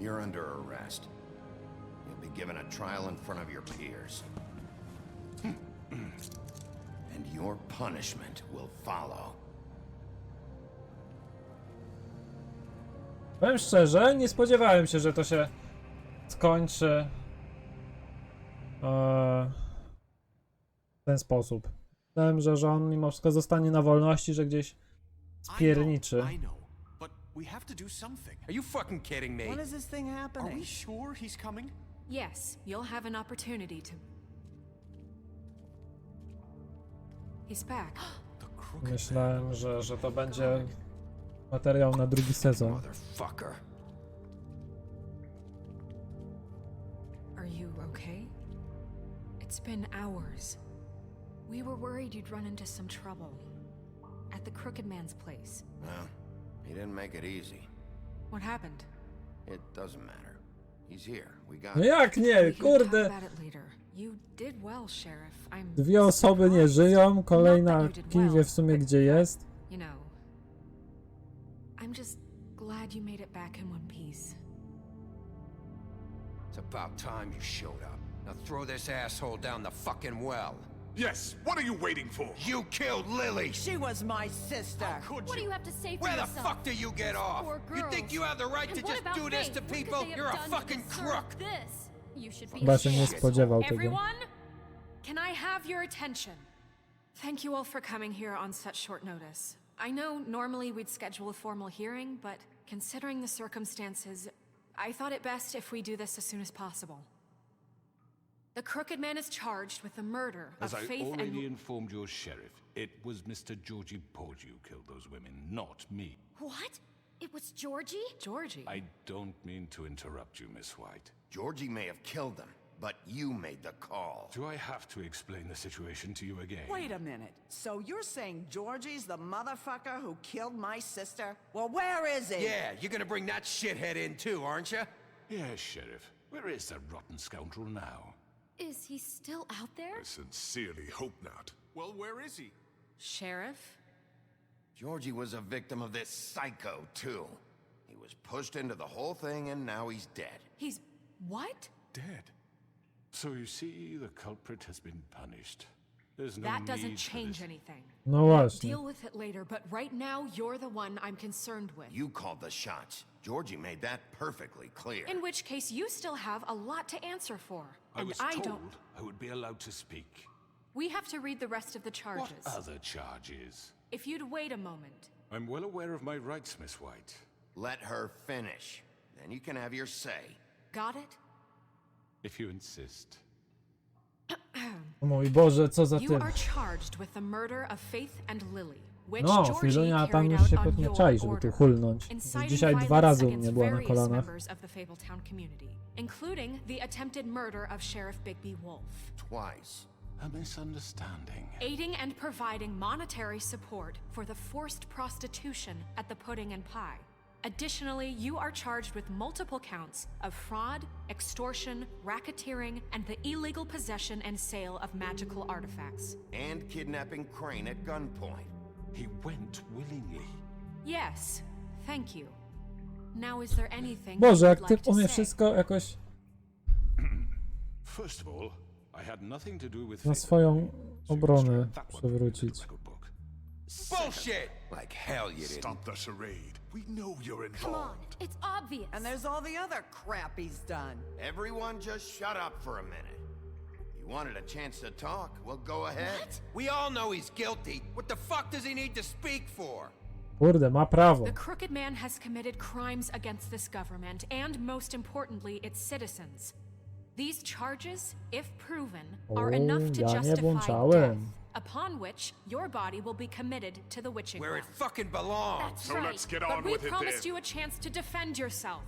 You're under arrest. You'll be given a trial in front of your peers. And your punishment will follow. Powiem szczerze, nie spodziewałem się, że to się skończy w ten sposób. Myślałem, że on mimo wszystko zostanie na wolności, że gdzieś spierniczy. I know, but we have to do something. Are you fucking kidding me? When is this thing happening? Are we sure he's coming? Yes, you'll have an opportunity to... He's back. Myślałem, że to będzie materiał na drugi sezon. Motherfucker. Are you okay? It's been hours. We were worried you'd run into some trouble. At the Crooked Man's place. Well, he didn't make it easy. What happened? It doesn't matter. He's here. We got No jak nie, We can talk kurde. about it later. You did well, Sheriff. I'm Dwie osoby nie żyją, kolejna Not that you did kij wie well, w sumie but, gdzie jest. You know, I'm just glad you made it back in one piece. It's about time you showed up. Now throw this asshole down the fucking well. Yes, what are you waiting for? You killed Lily! She was my sister. What do you have to say for Where the yourself? fuck do you get off? Poor You think girls. you have the right And to what just about do this Faith? to What could people? they have You're a done to fucking deserve crook! This? You should be Chyba się nie ashamed. spodziewał tego. Everyone, can I have your attention? Thank you all for coming here on such short notice. I know normally we'd schedule a formal hearing, but considering the circumstances, I thought it best if we do this as soon as possible. The Crooked Man is charged with the murder As of I Faith already and... informed your sheriff, it was Mr. Georgie Porgy who killed those women, not me. What? It was Georgie? Georgie? I don't mean to interrupt you, Miss White. Georgie may have killed them, but you made the call. Do I have to explain the situation to you again? Wait a minute. So you're saying Georgie's the motherfucker who killed my sister? Well, where is he? Yeah, you're gonna bring that shithead in too, aren't you? Yes, Sheriff. Where is that rotten scoundrel now? Is he still out there? I sincerely hope not. Well, where is he? Sheriff? Georgie was a victim of this psycho, too. He was pushed into the whole thing, and now he's dead. He's... what? Dead. So you see, the culprit has been punished. There's no That doesn't need for change this. anything. No właśnie. Deal with it later, but right now, you're the one I'm concerned with. You called the shots. Georgie made that perfectly clear. In which case, you still have a lot to answer for. I And was I told don't... I would be allowed to speak. We have to read the rest of the charges. What other charges? If you'd wait a moment. I'm well aware of my rights, Miss White. Let her finish. Then you can have your say. Got it? If you insist. O mój Boże, co za You typ. are charged with the murder of Faith and Lily, which No, Georgie Filunia tam carried już out się on pewnie your czai, żeby tu order, hulnąć. inciting Dzisiaj dwa violence razy u against mnie była na various kolanach. members of the Fabletown community, including the attempted murder of Sheriff Bigby Wolf. Twice. A misunderstanding. Aiding and providing monetary support for the forced prostitution at the Pudding and Pie. Additionally, you are charged with multiple counts of fraud, extortion, racketeering, and the illegal possession and sale of magical artifacts. And kidnapping Crane at gunpoint. He went willingly. Yes, thank you. Now is there anything Boże, you'd jak like typ to umie say? wszystko jakoś First of all, I had nothing to do with na Faith. swoją So you obronę must that one from your przewrócić. record book. Bullshit! Like hell you didn't. Stop the charade. We know you're Come on, involved. it's obvious. And there's all the other crap he's done. Everyone just shut up for a minute. You wanted a chance to talk? Well, go ahead. What? We all know he's guilty. What the fuck does he need to speak for? Kurde, ma prawo. The Crooked Man has committed crimes against this government and, most importantly, its citizens. These charges, if proven, are enough to ja nie justify death, włączałem. upon which your body will be committed to the witching Where well. it fucking belongs. That's So right. let's get but on we with it promised then. you a chance to defend yourself,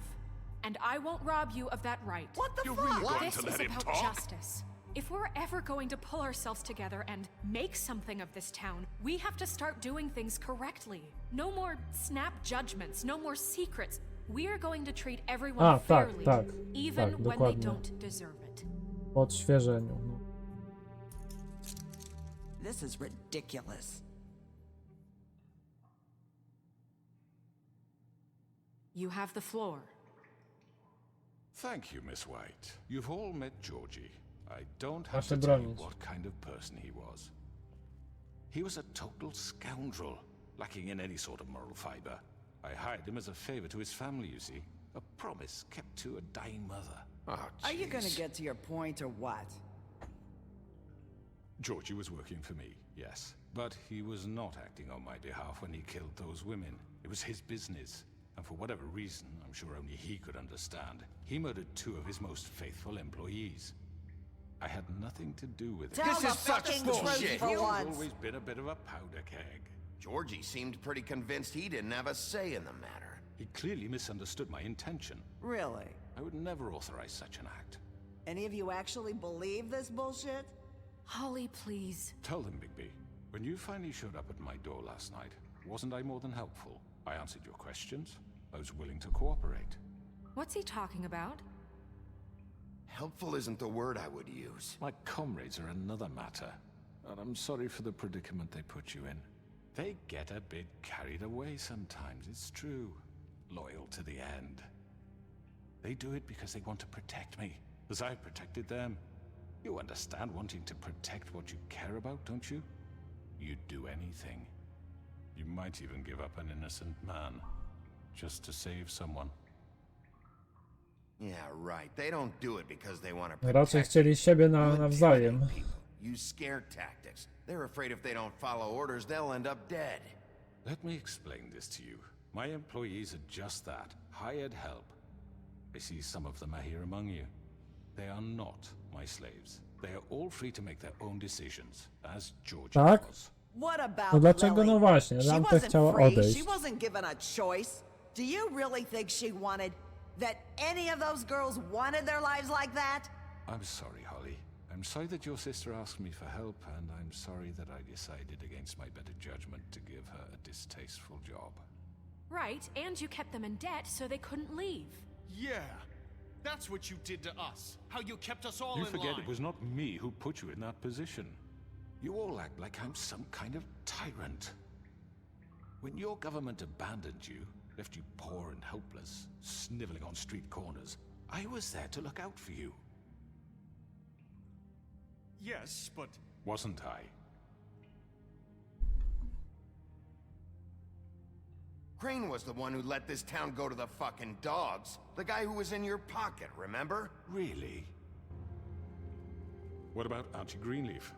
and I won't rob you of that right. What the You're fuck? really going This to is let him about talk? justice. If we're ever going to pull ourselves together and make something of this town, we have to start doing things correctly. No more snap judgments, no more secrets. We are going to treat everyone A, tak, fairly, tak, even tak, when they dokładnie. don't deserve it. Po odświeżeniu. No. This is ridiculous. You have the floor. Thank you, Miss White. You've all met Georgie. I don't have Proszę to tell you bronić. what kind of person he was. He was a total scoundrel, lacking in any sort of moral fiber. I hired him as a favor to his family, you see. A promise kept to a dying mother. Oh, Are you gonna jeez. get to your point or what? Georgie was working for me, yes. But he was not acting on my behalf when he killed those women. It was his business. And for whatever reason, I'm sure only he could understand, he murdered 2 of his most faithful employees. I had nothing to do with it. Tell This the is such fucking bullshit. truth for He's once. always been a bit of a powder keg. Georgie seemed pretty convinced he didn't have a say in the matter. He clearly misunderstood my intention. Really? I would never authorize such an act. Any of you actually believe this bullshit? Holly, please. Tell them, Bigby. When you finally showed up at my door last night, wasn't I more than helpful? I answered your questions. I was willing to cooperate. What's he talking about? Helpful isn't the word I would use. My comrades are another matter. And I'm sorry for the predicament they put you in. They get a bit carried away sometimes, it's true. Loyal to the end. They do it because they want to protect me, as I protected them. You understand wanting to protect what you care about, don't you? You'd do anything. You might even give up an innocent man, just to save someone. Yeah, right. They don't do it because they want to Raczej protect chcieli siebie you. nawzajem. Use scare tactics. They're afraid if they don't follow orders, they'll end up dead. Let me explain this to you. My employees are just that, hired help. I see some of them are here among you. They are not my slaves. They are all free to make their own decisions, as George Tak? was. What about No dlaczego? Lily? No właśnie, She Lampe wasn't chciała free. odejść. She wasn't given a choice. Do you really think she wanted that any of those girls wanted their lives like that? I'm sorry, Holly. I'm sorry that your sister asked me for help, and I'm sorry that I decided against my better judgment to give her a distasteful job. Right, and you kept them in debt so they couldn't leave. Yeah. That's what you did to us. How you kept us all You in forget line. it was not me who put you in that position. You all act like I'm some kind of tyrant. When your government abandoned you, left you poor and helpless, sniveling on street corners, I was there to look out for you. Yes, but... Wasn't I? Crane was the one who let this town go to the fucking dogs. The guy who was in your pocket, remember? Really? What about Auntie Greenleaf?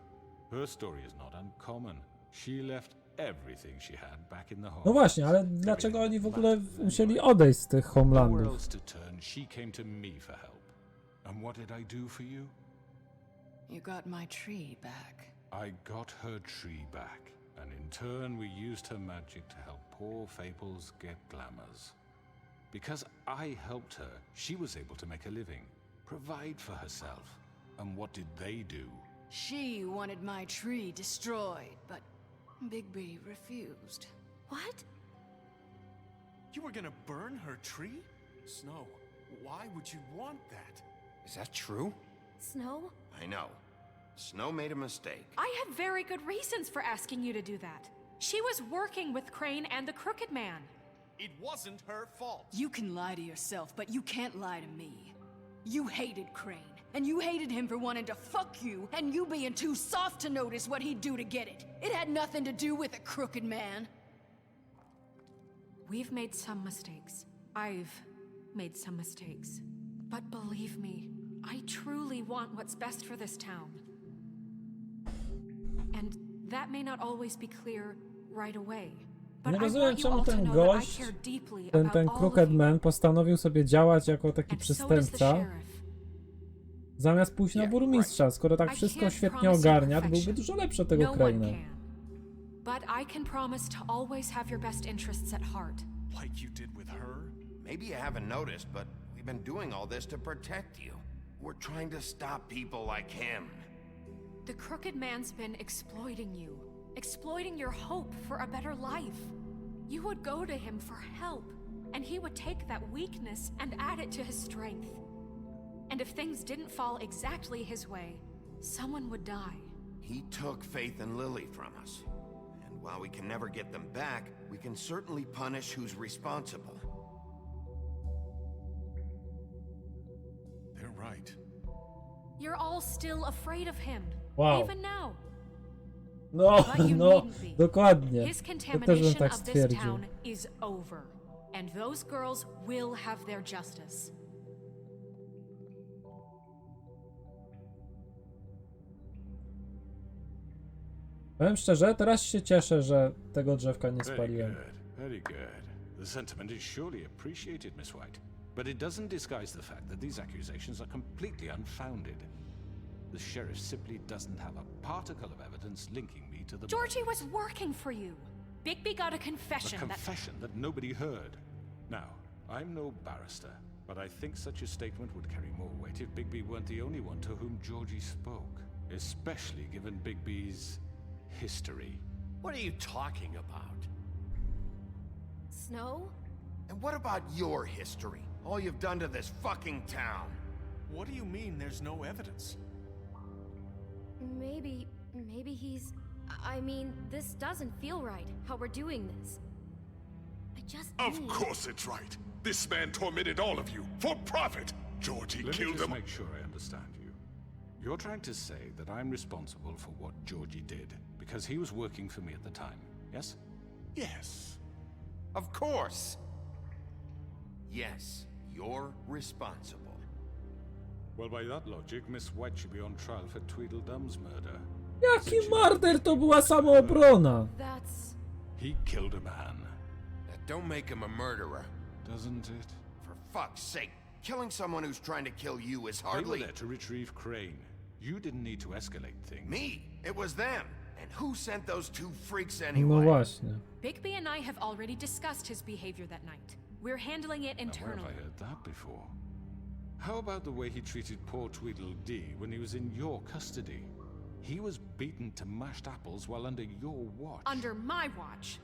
Her story is not uncommon. She left everything she had back in the home. No właśnie, ale dlaczego oni w ogóle musieli odejść z tych Nowhere homelandów? else to turn, she came to me for help. And what did I do for you? You got my tree back. I got her tree back, and in turn we used her magic to help poor Fables get glamours. Because I helped her, she was able to make a living, provide for herself. And what did they do? She wanted my tree destroyed, but Bigby refused. What? You were gonna burn her tree? Snow, why would you want that? Is that true? Snow? I know. Snow made a mistake. I had very good reasons for asking you to do that. She was working with Crane and the Crooked Man. It wasn't her fault. You can lie to yourself, but you can't lie to me. You hated Crane, and you hated him for wanting to fuck you, and you being too soft to notice what he'd do to get it. It had nothing to do with a Crooked Man. We've made some mistakes. I've made some mistakes. But believe me, I truly want what's best for this town. And that may not always be clear right away. But Nie I rozumiem, want you czemu all to ten know that I gość, care deeply ten about all Crooked of you. Man postanowił sobie działać jako taki And so does the przestępca, sheriff. zamiast pójść na burmistrza. Skoro tak I wszystko can't świetnie promise you ogarnia, to byłby perfection. dużo lepszy od tego No one Crane'a. can. But I can promise to always have your best interests at heart. Like you did with her? Maybe you haven't noticed, but we've been doing all this to protect you. We're trying to stop people like him. The Crooked Man's been exploiting you, exploiting your hope for a better life. You would go to him for help, and he would take that weakness and add it to his strength. And if things didn't fall exactly his way, someone would die. He took Faith and Lily from us. And while we can never get them back, we can certainly punish who's responsible. They're right. You're all still afraid of him, Wow. even now. No, But you no, needn't be. dokładnie. His To też bym contamination tak of this stwierdził. town is over, and those girls will have their justice. Powiem szczerze, teraz się cieszę, że tego drzewka nie Very spaliłem. good, very good. The sentiment is surely appreciated, Miss White. But it doesn't disguise the fact that these accusations are completely unfounded. The sheriff simply doesn't have a particle of evidence linking me to the... Georgie was working for you. Bigby got a A confession that... confession that nobody heard. Now, I'm no barrister, But I think such a statement would carry more weight if Bigby weren't the only one to whom Georgie spoke, especially given Bigby's history. What are you talking about? Snow? And what about your history? All you've done to this fucking town? What do you mean there's no evidence? Maybe he's... I mean, this doesn't feel right, how we're doing this. I just Of course it's right. This man tormented all of you, for profit! Georgie Let killed me just him. make sure I understand you. You're trying to say that I'm responsible for what Georgie did, because he was working for me at the time, yes? Yes. Of course. Yes, you're responsible. Well, by that logic, Miss White should be on trial for Tweedledum's murder. Jaki morder, to była samoobrona! That's... He killed a man. That don't make him a murderer. Doesn't it? For fuck's sake, killing someone who's trying to kill you is They were hardly... there to retrieve Crane. You didn't need to escalate things. Me? It was them. And who sent those two freaks No anyway? właśnie. Bigby and I have already discussed his behavior that night. We're handling it Now, where internally. have I heard that before? How about the way he treated poor Tweedledee when he was in your custody? He was beaten to mashed apples while under your watch. Under my watch.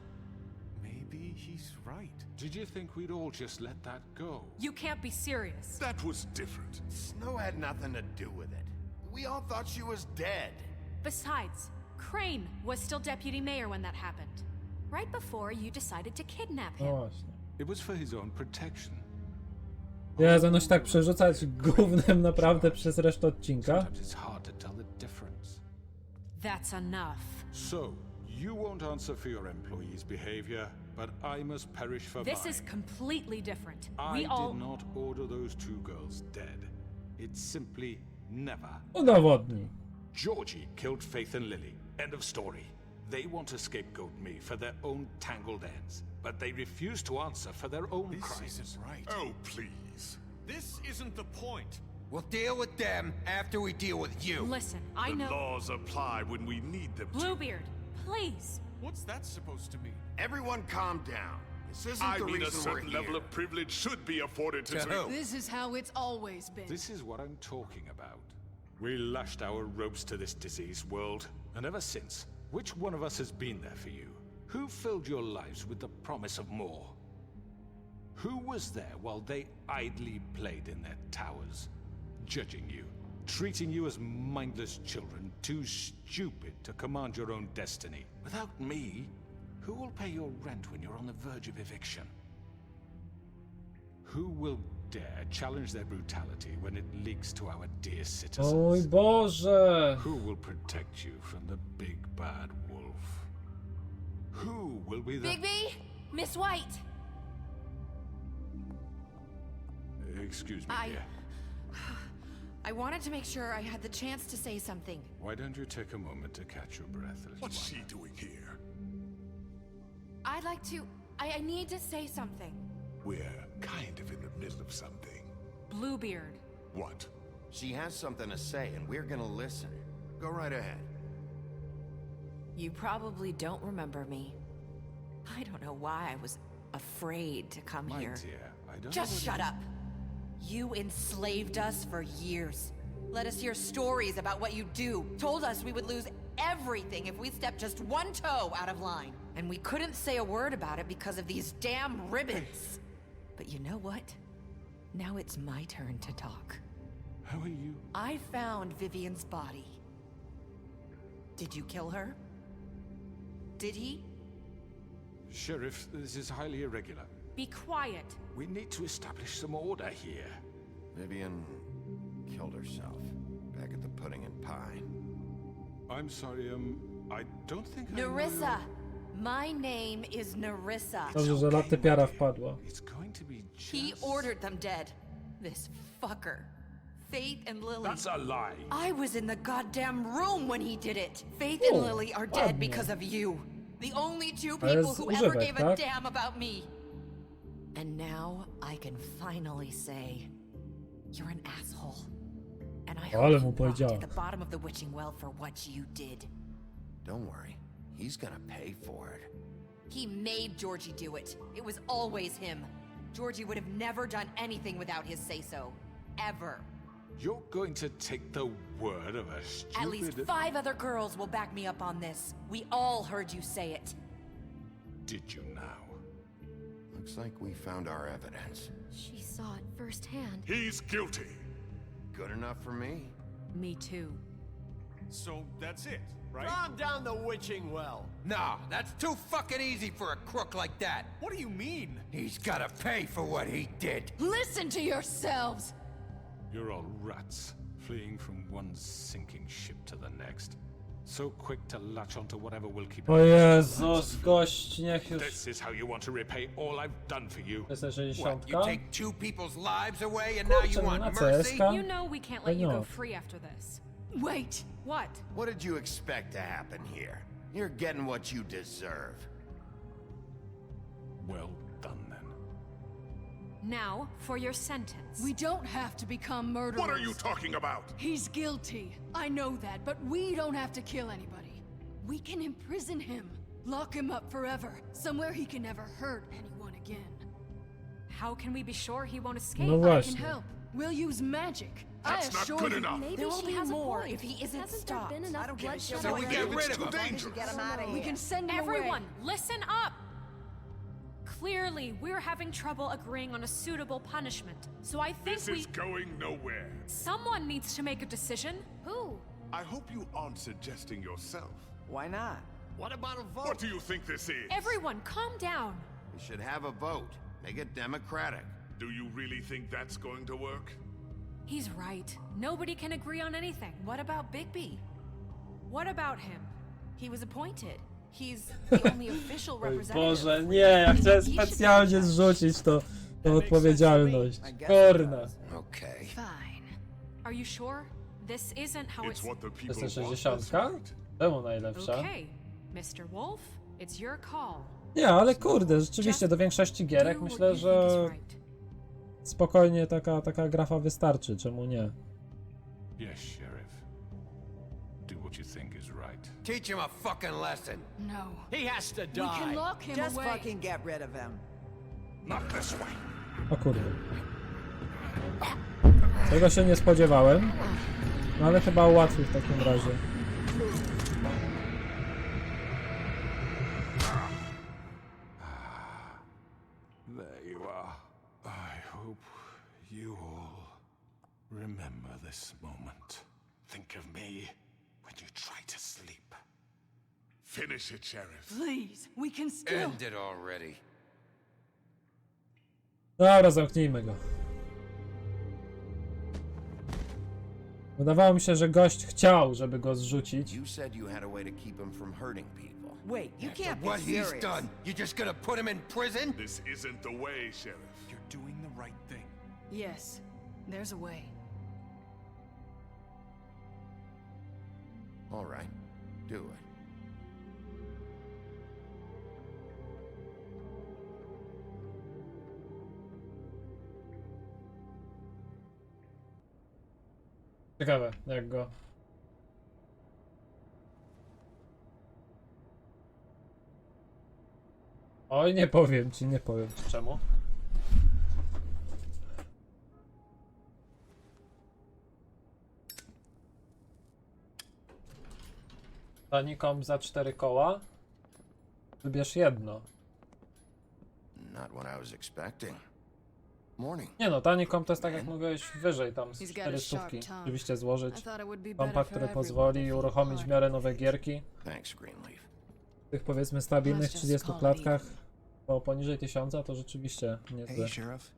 Maybe he's right. Did you think we'd all just let that go? You can't be serious. That was different. Snow had nothing to do with it. We all thought she was dead. Besides, Crane was still deputy mayor when that happened. Right before you decided to kidnap him. No właśnie. It was for his own protection. Jezu, no się tak przerzucać gównem naprawdę przez resztę odcinka? Sometimes it's hard to tell the difference. That's enough. So, you won't answer for your employees' behavior, but I must perish for This mine. is completely different. I We all... did not order those two girls dead. It simply never. Udowodnij. Georgie killed Faith and Lily. End of story. They want to scapegoat me for their own tangled ends, but they refuse to answer for their own This crimes. isn't right. Oh, please. This isn't the point. We'll deal with them after we deal with you. Listen, I The know... laws apply when we need them to. Bluebeard, please. What's that supposed to mean? Everyone calm down. This isn't I the mean, a reason we're certain here. level of privilege should be afforded to... To who? This is how it's always been. This is what I'm talking about. We lashed our ropes to this diseased world, and ever since, which one of us has been there for you? Who filled your lives with the promise of more? Who was there while they idly played in their towers, judging you, treating you as mindless children, too stupid to command your own destiny? Without me, who will pay your rent when you're on the verge of eviction? Who will dare challenge their brutality when it leaks to our dear citizens? Oj Boże! Who will protect you from the big bad wolf? Who will be the... Bigby? Miss White! Excuse me, dear. I wanted to make sure I had the chance to say something. Why don't you take a moment to catch your breath, little What's one? she doing here? I'd like to... I need to say something. We're kind of in the middle of something. Bluebeard. What? She has something to say, and we're gonna listen. Go right ahead. You probably don't remember me. I don't know why I was afraid to come My here. dear, I don't Just know what shut up. You enslaved us for years. Let us hear stories about what you do. Told us we would lose everything if we stepped just one toe out of line. And we couldn't say a word about it because of these damn ribbons. But you know what? Now it's my turn to talk. How are you? I found Vivian's body. Did you kill her? Did he? Sheriff, this is highly irregular. Be quiet. We need to establish some order here. Vivian killed herself back at the Pudding and Pie. I'm sorry, I don't think Nerissa! My name is Nerissa. Dobrze, że latypiara wpadła. It's going to be just... He ordered them dead. This fucker. Faith and Lily. That's a lie. I was in the goddamn room when he did it. Faith and Lily are dead because of you. The only two people who ever gave a damn about me. And now I can finally say, you're an asshole. And I hope you rot at the bottom of the witching well for what you did. Don't worry. He's gonna pay for it. He made Georgie do it. It was always him. Georgie would have never done anything without his say-so. Ever. You're going to take the word of a stupid... At least 5 other girls will back me up on this. We all heard you say it. Did you now? Looks like we found our evidence. She saw it firsthand. He's guilty. Good enough for me? Me too. So that's it, right? Calm down the witching well. Nah, that's too fucking easy for a crook like that. What do you mean? He's gotta pay for what he did. Listen to yourselves! You're all rats, fleeing from one sinking ship to the next. So quick to latch onto whatever will keep... O Jezus, gość, niech już... This is how you want to repay all I've done for you. To jest 60. What, you take 2 people's lives away and now you Kurczę, want na mercy? CS:ka? You know we can't let you go free after this. Wait! What? What did you expect to happen here? You're getting what you deserve. Well done, then. Now, for your sentence. We don't have to become murderers. What are you talking about? He's guilty. I know that, but we don't have to kill anybody. We can imprison him. Lock him up forever. Somewhere he can never hurt anyone again. How can we be sure he won't escape? No I właśnie. can help. We'll use magic. That's not good enough. Maybe There will she be has more a point. if he isn't Hasn't stopped. there been enough I don't give a bloodshed shit. So we already? get rid It's of him. too As long as you dangerous. get him out of We here. can send him Everyone, away. listen up! Clearly, we're having trouble agreeing on a suitable punishment. So I think This is going nowhere. someone needs to make a decision. Who? I hope you aren't suggesting yourself. Why not? What about a vote? What do you think this is? Everyone, calm down. We should have a vote. Make it democratic. Do you really think that's going to work? He's right. Nobody can agree on anything. What about Bigby? What about him? He was appointed. He's the only official Oj representative. Boże, nie, ja chciałem specjalnie zrzucić tą odpowiedzialność. Kurna. Okay. Fine. Are you sure? This isn't how It's it's... what the To people jest want. 60? That's right. Czemu najlepsza? Okay, Mr. Wolf, it's your call. Nie, ale kurde, rzeczywiście do większości gierek myślę, że spokojnie taka grafa wystarczy, czemu nie? Yes, Sheriff. Do what you think is right. Teach him a fucking lesson. No. He has to We can lock him Just away. fucking get rid of him. Not this way. O kurde. Tego się nie spodziewałem, no ale chyba łatwiej w takim razie. There you are. I hope you all remember this moment. Think of me when you try to sleep. Finish it, Sheriff. Please, we can still. End it already. Dobra, zamknijmy go. Wydawało mi się, że gość chciał, żeby go zrzucić. You said you had a way to keep him from hurting people. Wait, you can't be What serious. he's done, you're just gonna put him in prison? This isn't the way, Sheriff. You're doing the right thing. Yes, there's a way. All right, do it. Ciekawe, jak go... Oj, nie powiem ci czemu. Tanikom za 4 koła. Wybierz jedno. Not what I was expecting. Morning. Nie no, Tanikom to jest tak jak mówiłeś wyżej, tam z He's got a 400. sharp tongue. Oczywiście złożyć I thought it would be kompa, better który for pozwoli everyone if he uruchomić w miarę nowe gierki. Thanks, Greenleaf. W tych powiedzmy stabilnych Let's just 30 call it klatkach, bo poniżej 1000 to rzeczywiście Hey, niezłe. Sheriff.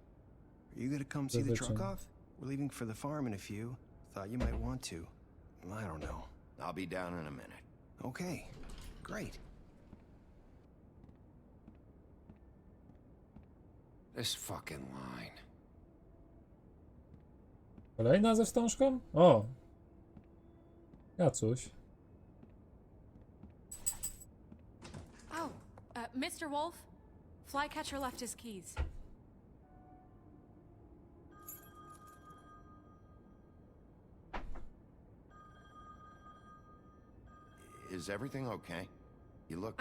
Are you gonna come see the truck off? We're leaving for the farm in a few. Thought you might want to. I don't know. I'll be down in a minute. Okay, great. This fucking line. Kolejna ze wstążką? O! Jacuś. Oh, Mr. Wolf, Flycatcher left his keys. Is everything okay? You look...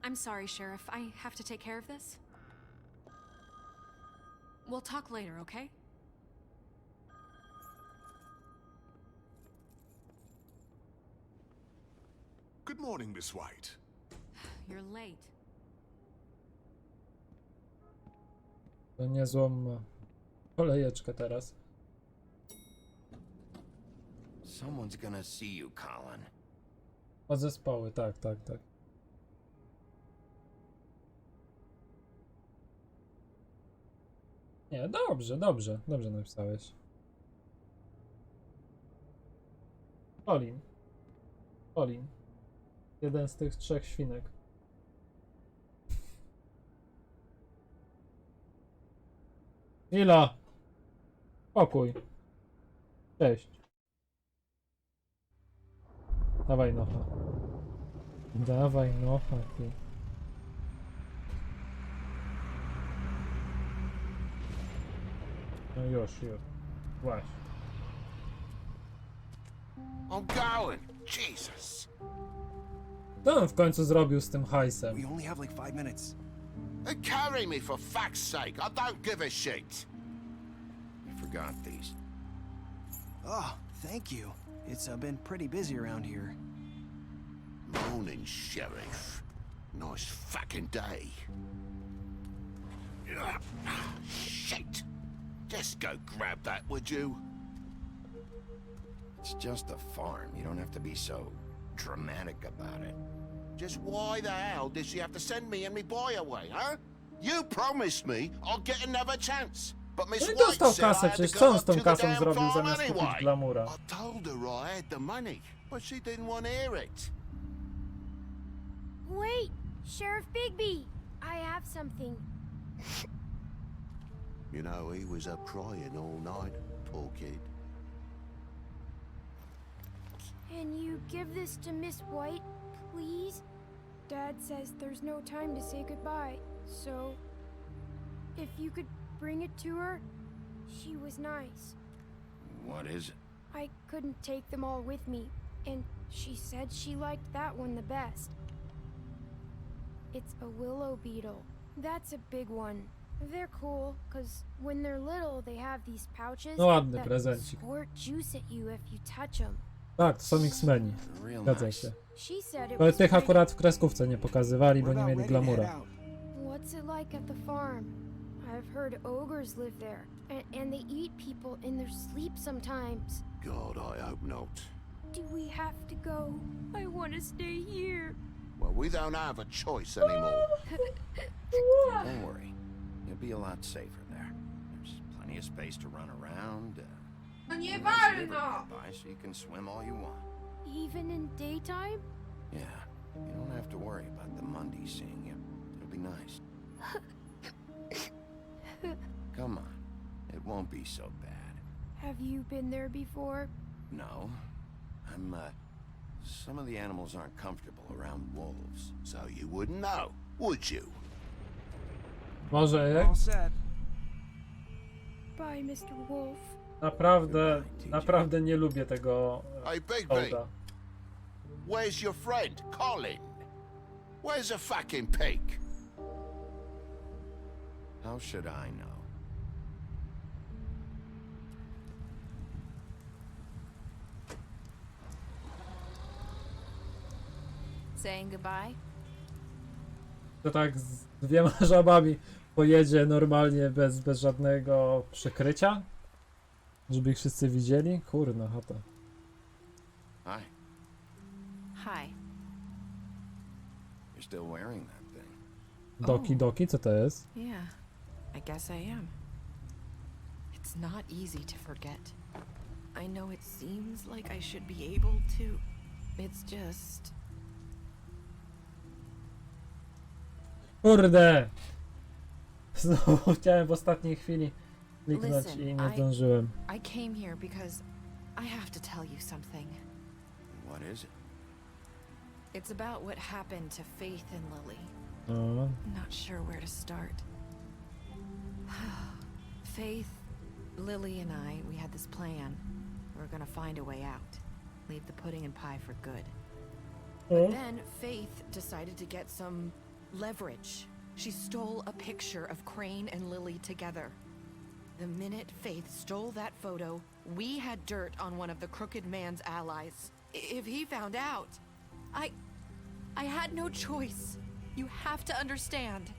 I'm sorry, Sheriff. I have to take care of this. We'll talk later, okay? Good morning, Miss White. You're late. To niezłą kolejeczkę teraz. Someone's gonna see you, Colin. Podzespoły, tak. Nie, dobrze napisałeś. Colin. Jeden z tych 3 świnek. Chwila! Pokój. Cześć. Dawaj nocha. Ty. No już. Właśnie. I'm going. Jesus. Co on w końcu zrobił z tym hajsem? We only have like 5 minutes. Carry me for fuck's sake. I don't give a shit. You forgot these. Oh, thank you. It's been pretty busy around here. Morning, Sheriff. Nice fucking day. Shit. Just go grab that, would you? It's just a farm. You don't have to be so dramatic about it. Just why the hell did she have to send me and me boy away, huh? You promised me I'll get another chance. But Miss No i White dostał said I kasę, had przecież to co go on up z tą to the kasą damn zrobił farm zamiast kupić anyway. glamura? I told her I had the money, but she didn't want to hear it. Wait, Sheriff Bigby! I have something. You know, he was up crying all night, poor kid. Can you give this to Miss White, please? Dad says there's no time to say goodbye, so if you could bring it to her, she was nice. What is it? I couldn't take them all with me, and she said she liked that one the best. It's a willow beetle. That's a big one. They're cool, because when they're little, they have these pouches No ładny that prezencik. squirt juice at you if you touch them. Tak, to są X-Meni. Real Zgadza nice. się. She said it Ale was tych pretty. akurat w kreskówce nie pokazywali, bo nie mieli glamura. What's it like at the farm? I've heard ogres live there, and they eat people in their sleep sometimes. God, I hope not. Do we have to go? I want to stay here. Well, we don't have a choice anymore. Don't worry. You'll be a lot safer there. There's plenty of space to run around. No nie Nice river wolno! nearby, so you can swim all you want. Even in daytime? Yeah, you don't have to worry about the Monday seeing you. It'll be nice. Come on, it won't be so bad. Have you been there before? No, some of the animals aren't comfortable around wolves. So you wouldn't know, would you? Może jak? All set. Bye, Mr. Wolf. Naprawdę nie lubię tego Hey, Bigby, Olda. where's your friend, Colin? Where's the fucking pig? How should I know? Saying goodbye? To tak z 2 żabami pojedzie normalnie bez żadnego przykrycia? Żeby ich wszyscy widzieli? Kurna chata. Hi, Hi. you're still wearing that thing. Doki, co to jest? Yeah, I guess I am. It's not easy to forget. I know it seems like I should be able to. It's just... Kurde! Znowu chciałem w ostatniej chwili kliknąć Listen, i nie zdążyłem. I came here because I have to tell you something. What is it? It's about what happened to Faith and Lily. O, Not sure where to start. Faith, Lily and we had this plan. We were gonna find a way out. Leave the pudding and pie for good. But then Faith decided to get some leverage. She stole a picture of Crane and Lily together. The minute Faith stole that photo, we had dirt on one of the crooked man's allies. If he found out, I had no choice. You have to understand.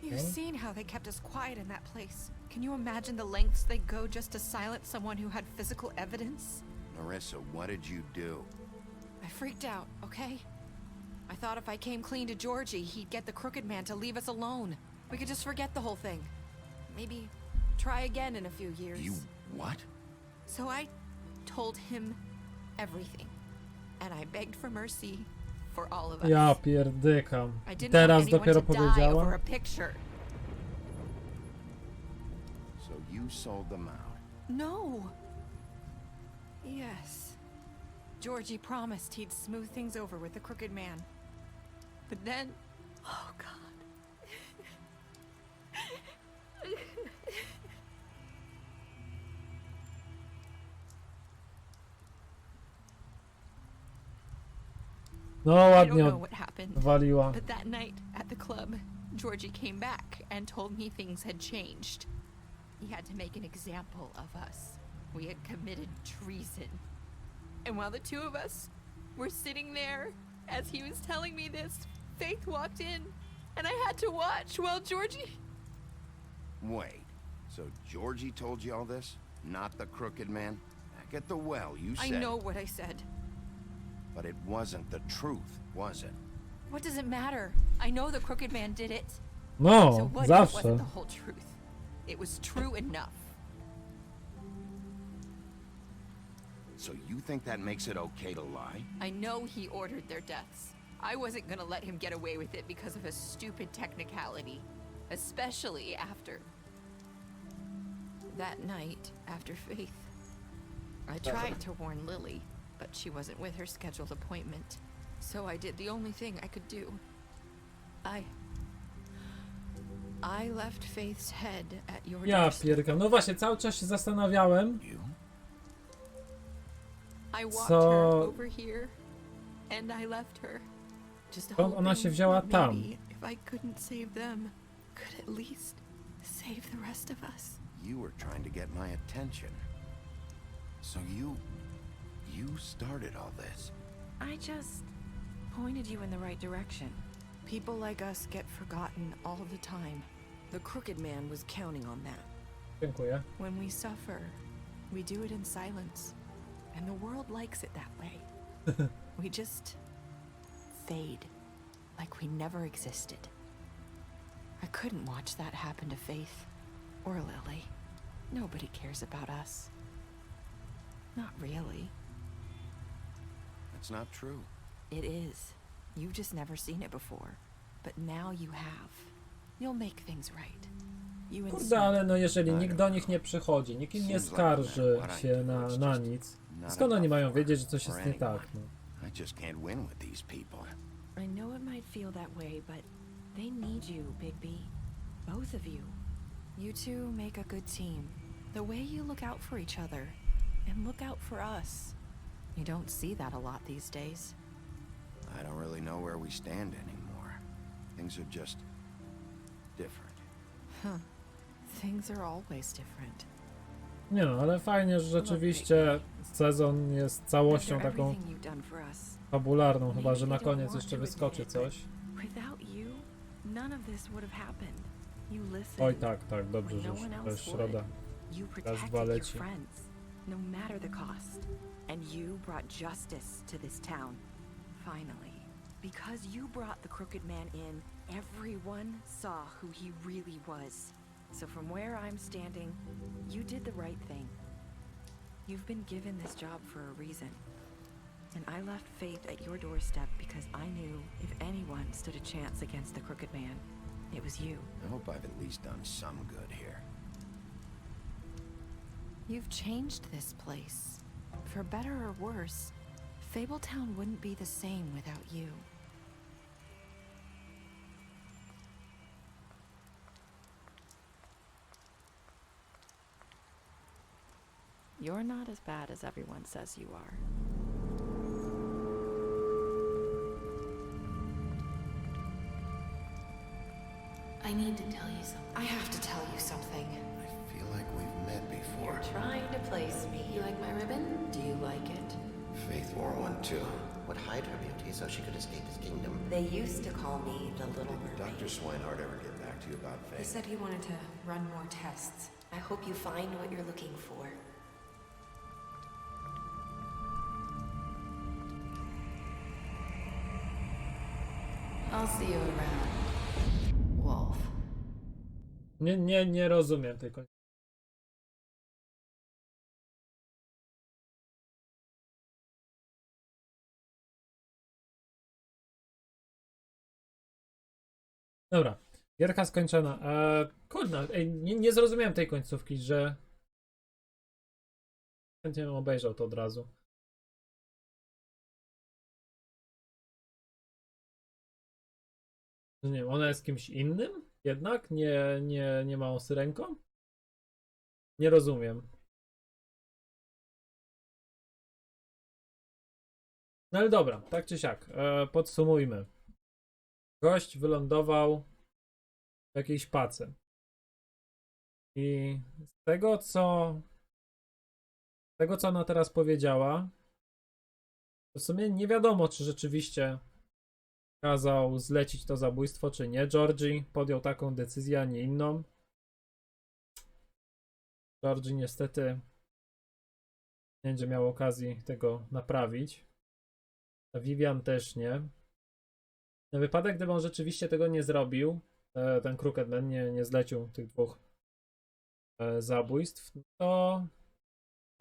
You've seen how they kept us quiet in that place. Can you imagine the lengths they go just to silence someone who had physical evidence? Marissa, what did you do? I freaked out, okay? I thought if I came clean to Georgie, he'd get the crooked man to leave us alone. We could just forget the whole thing. Maybe try again in a few years. You what? So I told him everything. And I begged for mercy for all of us. Ja pierdykam. I didn't Teraz want anyone dopiero to die over powiedziała. a picture. So you sold them out. No. Yes. Georgie promised he'd smooth things over with the crooked man. But then... Oh, God. No I don't ładnie know what happened, waliła. but that night at the club, Georgie came back and told me things had changed. He had to make an example of us. We had committed treason. And while the two of us were sitting there, as he was telling me this, Faith walked in, and I had to watch while Georgie... Wait, so Georgie told you all this? Not the crooked man? Back at the well, you said... I know what I said. But it wasn't the truth, was it? What does it matter? I know the crooked man did it. No, So what if it wasn't zawsze. the whole truth? It was true enough. So you think that makes it okay to lie? I know he ordered their deaths. I wasn't gonna let him get away with it because of a stupid technicality. Especially after... that night, after Faith. I tried to warn Lily, but she wasn't with her scheduled appointment. So I did the only thing I could do. I left Faith's head at your Ja doorstep. pierdykam. No właśnie, cały czas się zastanawiałem, I walked co... her over here, and I left her. Just Skąd ona się hoping wzięła that tam? maybe if I couldn't save them, could at least save the rest of us. You were trying to get my attention. So you started all this. I just pointed you in the right direction. People like us get forgotten all the time. The crooked man was counting on that. Dziękuję. When we suffer, we do it in silence. And the world likes it that way. We just fade, like we never existed. I couldn't watch that happen to Faith or Lily. Nobody cares about us. Not really. That's not true. It is. You've just never seen it before. But now you have. You'll make things right. You Kurde, ale no jeżeli nikt do nich nie przychodzi, nikt im nie skarży się na nic, skąd oni mają wiedzieć, że coś jest nie tak? No. I just can't win with these people. I know it might feel that way, but they need you, Bigby. Both of you. You two make a good team. The way you look out for each other, and look out for us. You don't see that a lot these days. I don't really know where we stand anymore. Things are just different. Huh. Things are always different. Nie no, ale fajnie, że rzeczywiście sezon jest całością After taką everything you've done for us, fabularną, chyba że na maybe you don't koniec want jeszcze to wyskoczy admit it, coś. but without you, none of this would have happened. You listened. Oj tak, dobrze, when że no już one to jest else środa. would. You Raz, protected dwa your leci. friends, no matter the cost. And you brought justice to this town. Finally. Because you brought the crooked man in, everyone saw who he really was. So from where I'm standing, you did the right thing. You've been given this job for a reason. And I left Faith at your doorstep because I knew if anyone stood a chance against the crooked man, it was you. I hope I've at least done some good here. You've changed this place. For better or worse, Fabletown wouldn't be the same without you. You're not as bad as everyone says you are. I need to tell you something. I have to tell you something. I feel like we've before. Trying to place me. You like my ribbon? Do you like it? Faith wore one too. Would hide her beauty so she could escape his kingdom. They used to call me the Little Did Mermaid. Dr. Swinehart ever get back to you about Faith? He said he wanted to run more tests. I hope you find what you're looking for. I'll see you around, Wolf. Nie rozumiem tej końcówki. Dobra, gierka skończona. Kurde, nie zrozumiałem tej końcówki, że chętnie bym obejrzał to od razu. Nie wiem, ona jest kimś innym? Jednak? Nie ma syrenką? Nie rozumiem. No ale dobra, tak czy siak. Podsumujmy. Gość wylądował w jakiejś pace. I z tego co ona teraz powiedziała, to w sumie nie wiadomo, czy rzeczywiście kazał zlecić to zabójstwo, czy nie. Georgie podjął taką decyzję, a nie inną. Georgie niestety nie będzie miał okazji tego naprawić. A Vivian też nie. Na wypadek, gdyby on rzeczywiście tego nie zrobił, ten Crooked Man nie zlecił tych dwóch zabójstw, to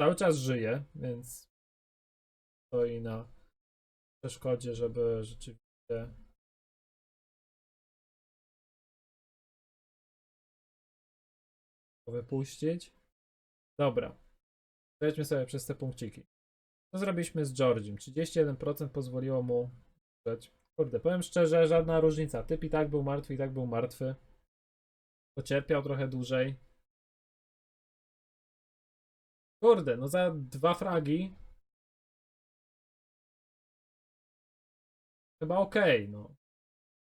cały czas żyje, więc stoi na przeszkodzie, żeby rzeczywiście go wypuścić. Dobra. Przejdźmy sobie przez te punkciki. Co zrobiliśmy z Georgiem? 31% pozwoliło mu żyć. Kurde, powiem szczerze, żadna różnica. Typ i tak był martwy, i tak był martwy. Pocierpiał trochę dłużej. Kurde, no za 2 fragi chyba okej, no.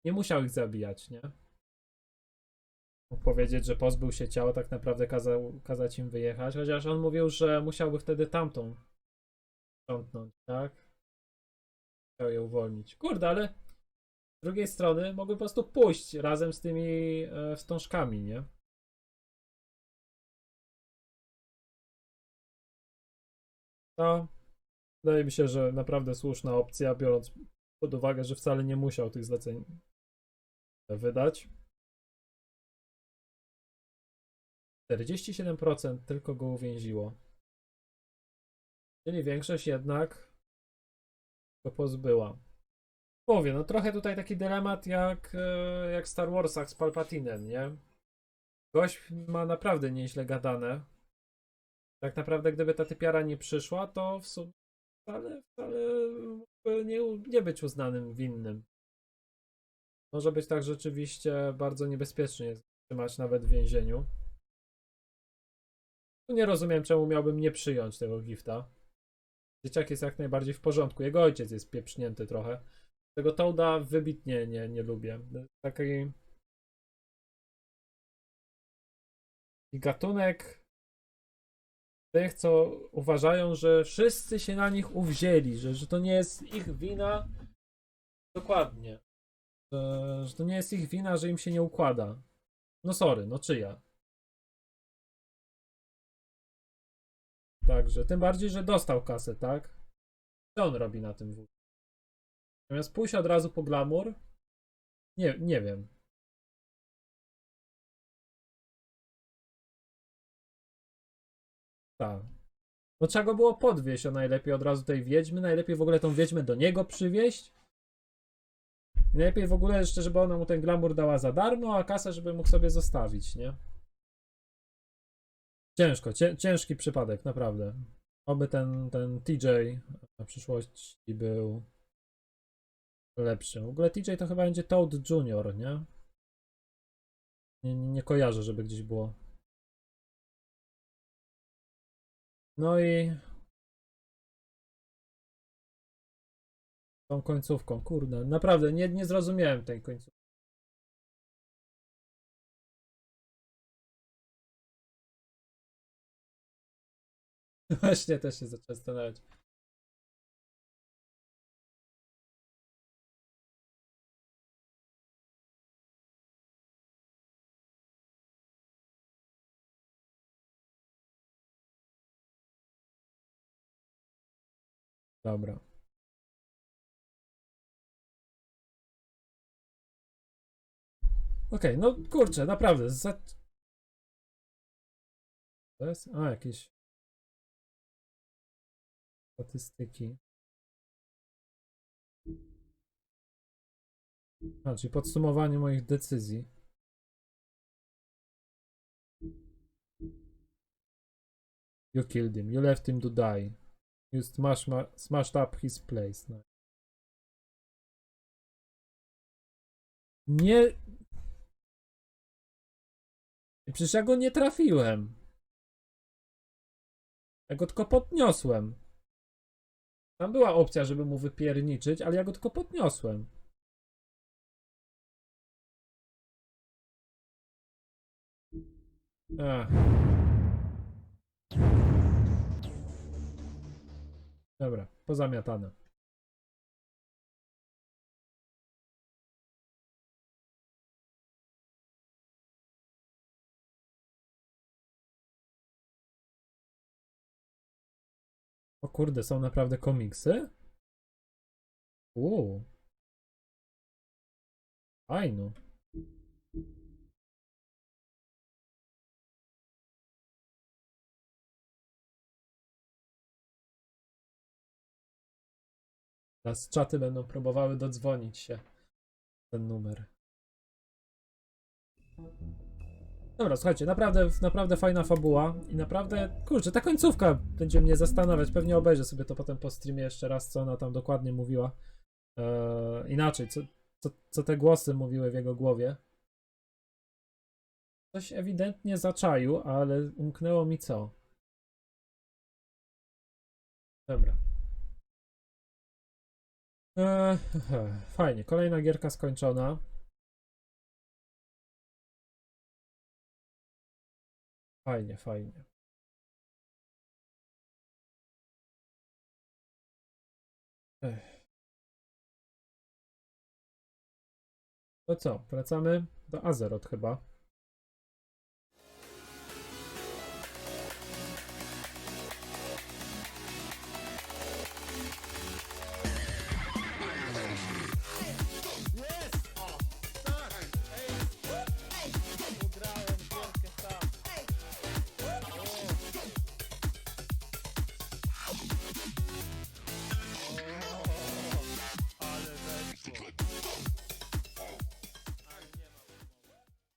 Nie musiał ich zabijać, nie? Mógł powiedzieć, że pozbył się ciała, tak naprawdę kazać im wyjechać, chociaż on mówił, że musiałby wtedy tamtą sprzątnąć, tak? Chciał je uwolnić. Kurde, ale z drugiej strony mogły po prostu pójść razem z tymi wstążkami, nie? To wydaje mi się, że naprawdę słuszna opcja, biorąc pod uwagę, że wcale nie musiał tych zleceń wydać. 47% tylko go uwięziło. Czyli większość jednak go pozbyła. Mówię, no trochę tutaj taki dylemat jak w Star Warsach z Palpatinem, nie? Gość ma naprawdę nieźle gadane. Tak naprawdę, gdyby ta typiara nie przyszła, to w sumie wcale mógłby nie być uznanym winnym. Może być tak rzeczywiście bardzo niebezpiecznie trzymać nawet w więzieniu. Nie rozumiem, czemu miałbym nie przyjąć tego gifta. Dzieciak jest jak najbardziej w porządku. Jego ojciec jest pieprznięty trochę. Tego Toada wybitnie nie lubię. Taki gatunek tych, co uważają, że wszyscy się na nich uwzięli, że to nie jest ich wina. Dokładnie. Że to nie jest ich wina, że im się nie układa. No sorry, no czyja? Także, tym bardziej, że dostał kasę, tak? Co on robi na tym wózku? Zamiast pójść od razu po glamour? Nie wiem. Tak. No trzeba go było podwieźć, a najlepiej od razu tej wiedźmy, najlepiej w ogóle tą wiedźmę do niego przywieźć. I najlepiej w ogóle jeszcze, żeby ona mu ten glamour dała za darmo, a kasę, żeby mógł sobie zostawić, nie? Ciężki przypadek, naprawdę. Oby ten TJ na przyszłości był lepszy. W ogóle TJ to chyba będzie Toad Junior, nie? Nie kojarzę, żeby gdzieś było. No i tą końcówką, kurde, naprawdę nie zrozumiałem tej końcówki. Właśnie też się zacząłem zastanawiać. Dobra. Okej, no kurczę, naprawdę. To jest? A, jakieś statystyki. A, czyli podsumowanie moich decyzji. You killed him. You left him to die. You smashed up his place. No. Nie. Przecież ja go nie trafiłem. Ja go tylko podniosłem. Tam była opcja, żeby mu wypierniczyć, ale ja go tylko podniosłem. Ach. Dobra, pozamiatane. O kurde, są naprawdę komiksy? Fajno. Teraz czaty będą próbowały dodzwonić się ten numer. Dobra, słuchajcie, naprawdę fajna fabuła i naprawdę, kurczę, ta końcówka będzie mnie zastanawiać. Pewnie obejrzę sobie to potem po streamie jeszcze raz, co ona tam dokładnie mówiła. Inaczej, co te głosy mówiły w jego głowie. Coś ewidentnie zaczaił, ale umknęło mi co. Dobra. Fajnie, kolejna gierka skończona. Fajnie, fajnie. To co? Wracamy do Azeroth chyba.